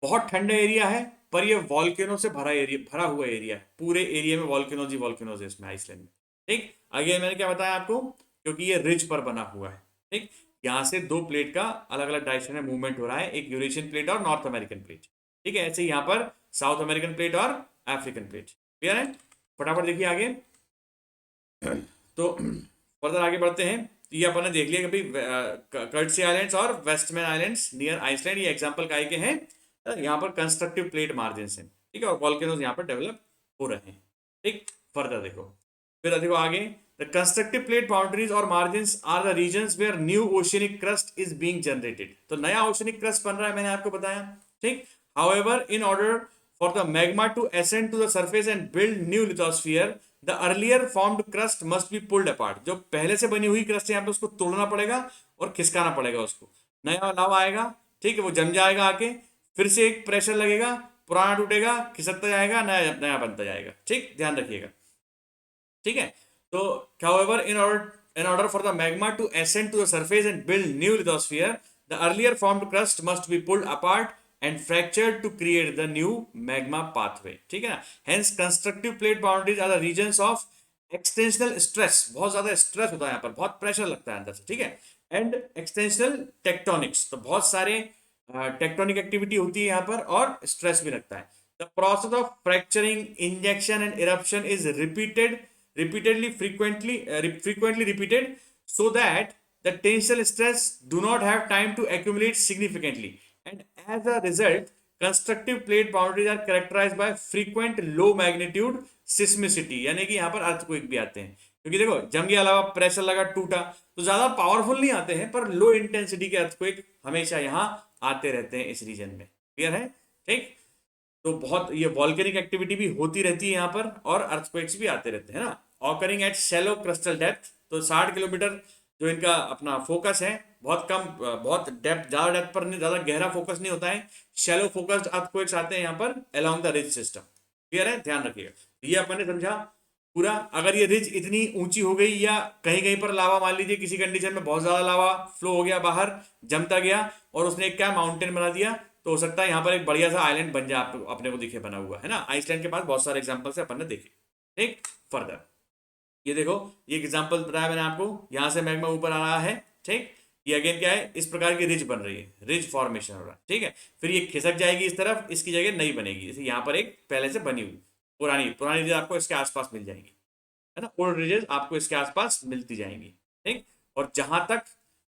बहुत ठंडा एरिया है, पर ये वॉल्केनो से भरा हुआ एरिया है, पूरे एरिया में वॉल्केनोज ही वॉल्केनोज है इसमें आइसलैंड में। ठीक, आगे मैंने क्या बताया आपको, क्योंकि ये रिज पर बना हुआ है। ठीक, यहाँ से दो प्लेट का अलग अलग डायरेक्शन में मूवमेंट हो रहा है, एक यूरेशियन प्लेट और नॉर्थ अमेरिकन प्लेट। ठीक है, ऐसे यहाँ पर साउथ अमेरिकन प्लेट और अफ्रीकन प्लेट। क्लियर है, फटाफट देखिए आगे। तो फर्दर आगे बढ़ते हैं। ये अपन ने देख लिया कि भाई कर्टसी आइलैंड्स और वेस्टमैन आइलैंड्स नियर आइसलैंड, ये एग्जांपल काय के हैं, यहाँ पर कंस्ट्रक्टिव प्लेट मार्जिन हैं। ठीक है, और वॉल्केनोज यहाँ पर डेवलप हो रहे हैं। ठीक, फर्दर देखो, फिर देखो आगे, द कंस्ट्रक्टिव प्लेट बाउंड्रीज और margins are the regions where new oceanic crust is being generated. तो नया ओशियनिक क्रस्ट बन रहा है, मैंने आपको बताया। ठीक, however in order for the magma to ascend to the surface and build new lithosphere, the earlier formed crust must be pulled apart. जो पहले से बनी हुई क्रस्ट है यहाँ पे उसको तोड़ना पड़ेगा और खिसकाना पड़ेगा उसको, नया लावा आएगा। ठीक है, वो जम जाएगा आके, फिर से एक प्रेशर लगेगा, पुराना टूटेगा, खिसकता जाएगा, नया नया बनता जाएगा। ठीक, ध्यान रखिएगा। ठीक है, तो however in order for the magma to ascend to the surface and build new lithosphere, the earlier formed crust must be pulled apart and fractured to create the new magma pathway। ठीक है ना, hence constructive plate boundaries are the regions of extensional stress। बहुत ज्यादा stress होता है यहाँ पर, बहुत प्रेशर लगता है अंदर से। ठीक है, एंड एक्सटेंशनल टेक्टोनिक्स, तो बहुत सारे टेक्टोनिक एक्टिविटी होती है यहाँ पर और स्ट्रेस भी लगता है। The process of fracturing, injection and eruption is frequently repeated so that the tensile stress do not have time to accumulate significantly, and as a result constructive plate boundaries are characterized by frequent low magnitude seismicity। यानी कि यहाँ पर earthquake भी आते हैं, क्योंकि देखो जम के अलावा प्रेशर लगा टूटा, तो ज्यादा पावरफुल नहीं आते हैं, पर लो इंटेंसिटी के अर्थक्वेक हमेशा यहाँ आते रहते हैं इस रीजन में। क्लियर है, ठीक, तो बहुत ये वॉल्केनिक एक्टिविटी भी होती रहती है यहाँ पर और अर्थक्वेक्स भी आते रहते हैं ना। Occurring at shallow crustal depth, तो 60 किलोमीटर जो इनका अपना फोकस है, बहुत कम, बहुत डेप्थ, ज़्यादा डेप्थ पर नहीं, ज़्यादा गहरा फोकस नहीं होता है, शैलो फोकस्ड अर्थक्वेक्स आते हैं यहाँ पर along the ridge system. Clear है, ध्यान रखिएगा। ये अपन ने समझा पूरा। अगर ये रिज इतनी ऊंची हो गई या कहीं कहीं पर लावा, मान लीजिए किसी कंडीशन में बहुत ज़्यादा लावा फ्लो हो गया बाहर, जमता गया और उसने एक क्या माउंटेन बना दिया, तो हो सकता है यहाँ पर एक बढ़िया सा आइलैंड बन जाए, अपने को दिखे बना हुआ है ना। आइसलैंड के पास बहुत सारे एग्जांपल्स है, अपन ने देखे। ठीक, फर्दर ये देखो, ये एग्जांपल बताया मैंने आपको, यहाँ से मैग्मा ऊपर आ रहा है। ठीक, ये अगेन क्या है, इस प्रकार की रिज बन रही है, रिज फॉर्मेशन हो रहा है। ठीक है, फिर ये खिसक जाएगी इस तरफ, इसकी जगह नई बनेगी। जैसे यहाँ पर एक पहले से बनी हुई पुरानी पुरानी रिज आपको इसके आसपास मिल जाएंगी, है ना, ओल्ड रिजेस आपको इसके आसपास मिलती जाएंगी। ठीक, और जहां तक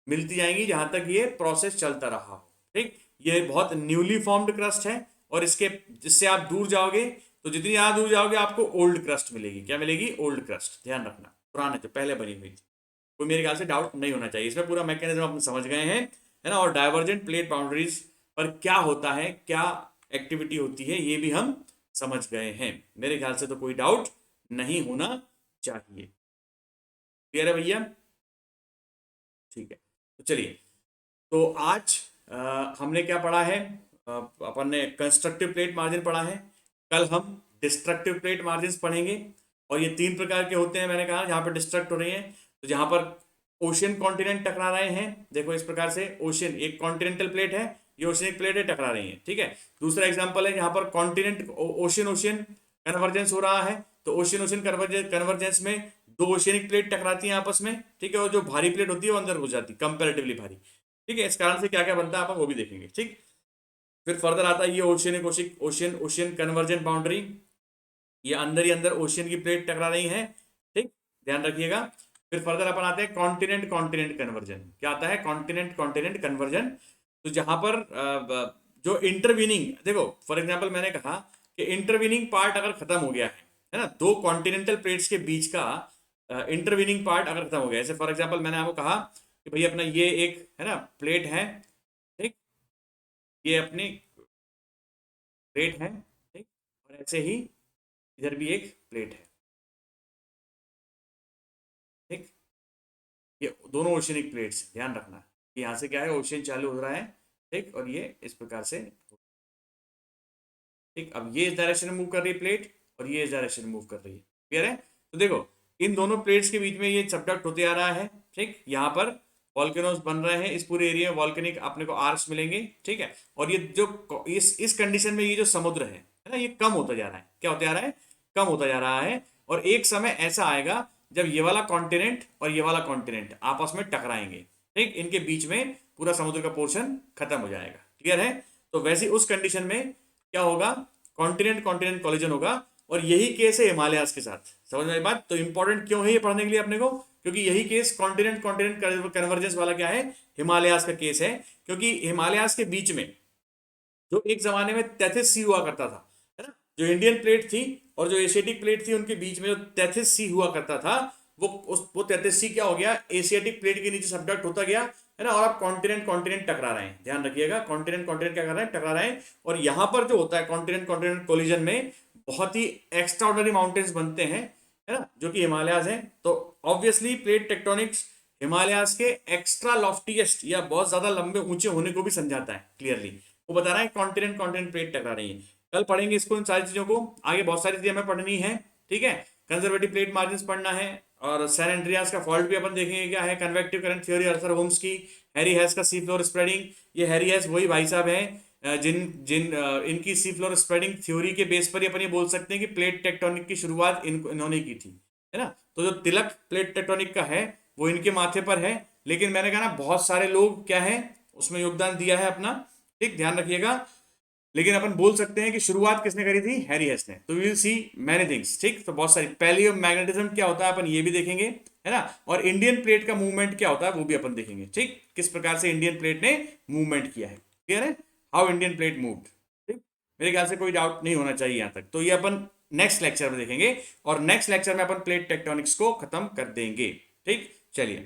मिलती जाएंगी जहां तक ये प्रोसेस चलता रहा हो। ठीक, ये बहुत न्यूली फॉर्म्ड क्रस्ट है और इसके जिससे आप दूर जाओगे तो जितनी ज्यादा दूर जाओगे आपको ओल्ड क्रस्ट मिलेगी। क्या मिलेगी, ओल्ड क्रस्ट। ध्यान रखना, पुराने जो पहले बनी हुई थी। कोई मेरे ख्याल से डाउट नहीं होना चाहिए, इसमें पूरा मैकेनिज्म अपन समझ गए हैं, है ना। और डाइवर्जेंट प्लेट बाउंड्रीज पर क्या होता है, क्या एक्टिविटी होती है, ये भी हम समझ गए हैं। मेरे ख्याल से तो कोई डाउट नहीं होना चाहिए। क्लियर है भैया, ठीक है। तो चलिए, तो आज हमने क्या पढ़ा है, अपन ने कंस्ट्रक्टिव प्लेट मार्जिन पढ़ा है। कल हम डिस्ट्रक्टिव प्लेट मार्जिन पढ़ेंगे, और ये 3 प्रकार के होते हैं, मैंने कहा, जहाँ पर डिस्ट्रक्ट हो रही हैं। तो जहाँ पर ओशियन कॉन्टिनेंट टकरा रहे हैं, देखो इस प्रकार से ओशियन, एक कॉन्टिनेंटल प्लेट है, ये ओशियनिक प्लेट है, टकरा रही है। ठीक है, दूसरा एग्जाम्पल है जहाँ पर कॉन्टिनेंट ओशियन ओशियन कन्वर्जेंस हो रहा है, तो ओशियन ओशियन कन्वर्जेंस में 2 ओशियनिक प्लेट टकराती हैं आपस में। ठीक है, और जो भारी प्लेट होती है वो अंदर हो जाती है, कंपेरेटिवली भारी। ठीक है, इस कारण से क्या क्या बनता है अपन वो भी देखेंगे। ठीक, फिर फर्दर आता है ये oceanic ocean ocean convergent boundary, ये अंदर ही अंदर ओशियन की प्लेट टकरा रही है। ठीक, ध्यान रखिएगा। फिर फर्दर अपन आते हैं कॉन्टिनेंट कॉन्टिनेंट कन्वर्जन। क्या आता है? Continent continent conversion. तो जहां पर जो इंटरवीनिंग, देखो फॉर एग्जांपल मैंने कहा कि इंटरवीनिंग पार्ट अगर खत्म हो गया है ना, दो कॉन्टिनेंटल प्लेट्स के बीच का इंटरवीनिंग पार्ट अगर खत्म हो गया, जैसे फॉर एग्जांपल मैंने आपको कहा कि भाई अपना ये एक है ना प्लेट है, ठीक, ये अपनी प्लेट है, ठीक, और ऐसे ही इधर भी एक प्लेट है। ठीक, ये दोनों ओशियनिक प्लेट्स, ध्यान रखना कि यहाँ से क्या है, ओशियन चालू हो रहा है, ठीक, और ये इस प्रकार से, ठीक। अब ये इस डायरेक्शन में मूव कर रही है प्लेट, और ये इस डायरेक्शन में मूव कर रही है। क्लियर है? तो देखो इन दोनों प्लेट्स के बीच में ये सबडक्ट होते आ रहा है। ठीक, यहाँ पर वॉल्केनोज बन रहे हैं, इस पूरे एरिया में वॉल्केनिक अपने को आर्क्स मिलेंगे। ठीक है, और ये जो इस कंडीशन में ये जो समुद्र है ना, ये कम होता जा रहा है। क्या होता जा रहा है? कम होता जा रहा है। और एक समय ऐसा आएगा जब ये वाला कॉन्टिनेंट और ये वाला कॉन्टिनेंट आपस में टकराएंगे। ठीक, इनके बीच में पूरा समुद्र का पोर्शन खत्म हो जाएगा। क्लियर है? तो वैसे उस कंडीशन में क्या होगा? कॉन्टिनेंट कॉन्टिनेंट कॉलिजन होगा। और यही केस है हिमालयाज के साथ। समझ में आई बात? तो इंपॉर्टेंट क्यों है ये पढ़ने के लिए अपने को? क्योंकि यही केस कॉन्टिनेंट कॉन्टिनेंट कन्वर्जेंस वाला क्या है? हिमालयाज का केस है। क्योंकि हिमालयाज के बीच में जो एक जमाने में तैथिस सी हुआ करता था, है ना, जो इंडियन प्लेट थी और जो एशियाटिक प्लेट थी, उनके बीच में जो तैथिस सी हुआ करता था, वो तैथिस सी क्या हो गया? एशियाटिक प्लेट के नीचे सबडक्ट होता गया, है ना। और अब कॉन्टिनेंट कॉन्टिनेंट टकरा रहे हैं। ध्यान रखिएगा, कॉन्टिनेंट कॉन्टिनेंट क्या कर रहे हैं? टकरा रहे हैं। और यहां पर जो होता है कॉन्टिनेंट कॉन्टिनेंट कोलिजन में, बहुत ही एक्स्ट्राऑर्डिनरी माउंटेन्स बनते हैं, है ना, जो कि हिमालयाज हैं। तो ऑब्वियसली प्लेट टेक्टोनिक्स हिमालयाज के एक्स्ट्रा लॉफ्टीएस्ट या बहुत ज्यादा लंबे ऊंचे होने को भी समझाता है। क्लियरली वो बता रहा है कॉन्टिनेंट कॉन्टिनेंट प्लेट टकरा रही है। कल पढ़ेंगे इसको, इन सारी चीजों को। आगे बहुत सारी चीजें हमें पढ़नी है। ठीक है, कंजर्वेटिव प्लेट मार्जिन पढ़ना है, और सैन एंड्रियास का फॉल्ट भी अपन देखेंगे क्या है, कन्वेक्टिव करंट थ्योरी अर्थर होम्स की, हैरी हैस का सी फ्लोर स्प्रेडिंग। ये हैरी हैस वही भाई साहब हैं जिन जिन इनकी सी फ्लोर स्प्रेडिंग थ्योरी के बेस पर ही अपन ये बोल सकते हैं कि प्लेट टेक्टोनिक की शुरुआत इन्होंने की थी, है ना। तो जो तिलक प्लेट टेक्टोनिक का है वो इनके माथे पर है। लेकिन मैंने कहा ना, बहुत सारे लोग क्या है उसमें योगदान दिया है अपना। ठीक, ध्यान रखिएगा। लेकिन अपन बोल सकते हैं कि शुरुआत किसने करी थी? हैरी हेस ने। तो we will see many things. ठीक, तो बहुत सारी पैलियो मैग्नेटिज्म क्या होता है अपन ये भी देखेंगे, है ना। और इंडियन प्लेट का मूवमेंट क्या होता है वो भी अपन देखेंगे। ठीक, किस प्रकार से इंडियन प्लेट ने मूवमेंट किया है। क्लियर है? How Indian plate moved. ठीक, मेरे ख्याल से कोई डाउट नहीं होना चाहिए यहां तक। तो ये अपन नेक्स्ट लेक्चर में देखेंगे, और नेक्स्ट लेक्चर में अपन प्लेट टेक्टोनिक्स को खत्म कर देंगे। ठीक, चलिए।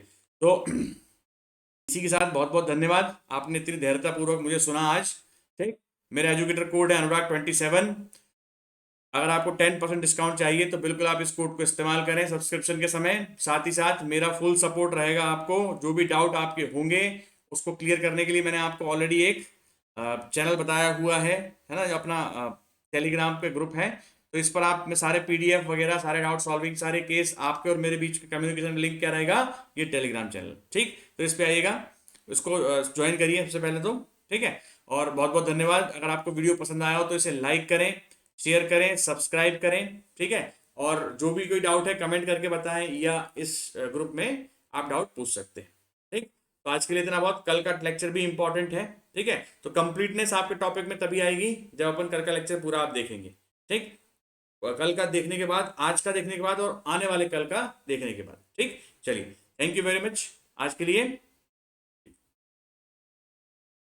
तो इसी के साथ बहुत बहुत धन्यवाद, आपने इतनी धैर्यतापूर्वक मुझे सुना आज। ठीक, मेरा एजुकेटर कोड है अनुराग27। अगर आपको 10% डिस्काउंट चाहिए तो बिल्कुल आप इस कोड को इस्तेमाल करें सब्सक्रिप्शन के समय। साथ ही साथ मेरा फुल सपोर्ट रहेगा आपको। जो भी डाउट आपके होंगे उसको क्लियर करने के लिए मैंने आपको ऑलरेडी एक चैनल बताया हुआ है ना, जो अपना टेलीग्राम पे ग्रुप है। तो इस पर आप में सारे PDF वगैरह, सारे डाउट सॉल्विंग, सारे केस आपके और मेरे बीच के कम्युनिकेशन लिंक क्या रहेगा? ये टेलीग्राम चैनल। ठीक, तो इस पर आइएगा, इसको ज्वाइन करिए सबसे पहले तो। ठीक है, और बहुत बहुत धन्यवाद। अगर आपको वीडियो पसंद आया हो तो इसे लाइक करें, शेयर करें, सब्सक्राइब करें। ठीक है, और जो भी कोई डाउट है कमेंट करके बताएं, या इस ग्रुप में आप डाउट पूछ सकते हैं। ठीक, तो आज के लिए इतना बहुत। कल का लेक्चर भी इंपॉर्टेंट है। ठीक है, तो कंप्लीटनेस आपके टॉपिक में तभी आएगी जब अपन कल का लेक्चर पूरा आप देखेंगे। ठीक, कल का देखने के बाद, आज का देखने के बाद, और आने वाले कल का देखने के बाद। ठीक, चलिए, थैंक यू वेरी मच आज के लिए।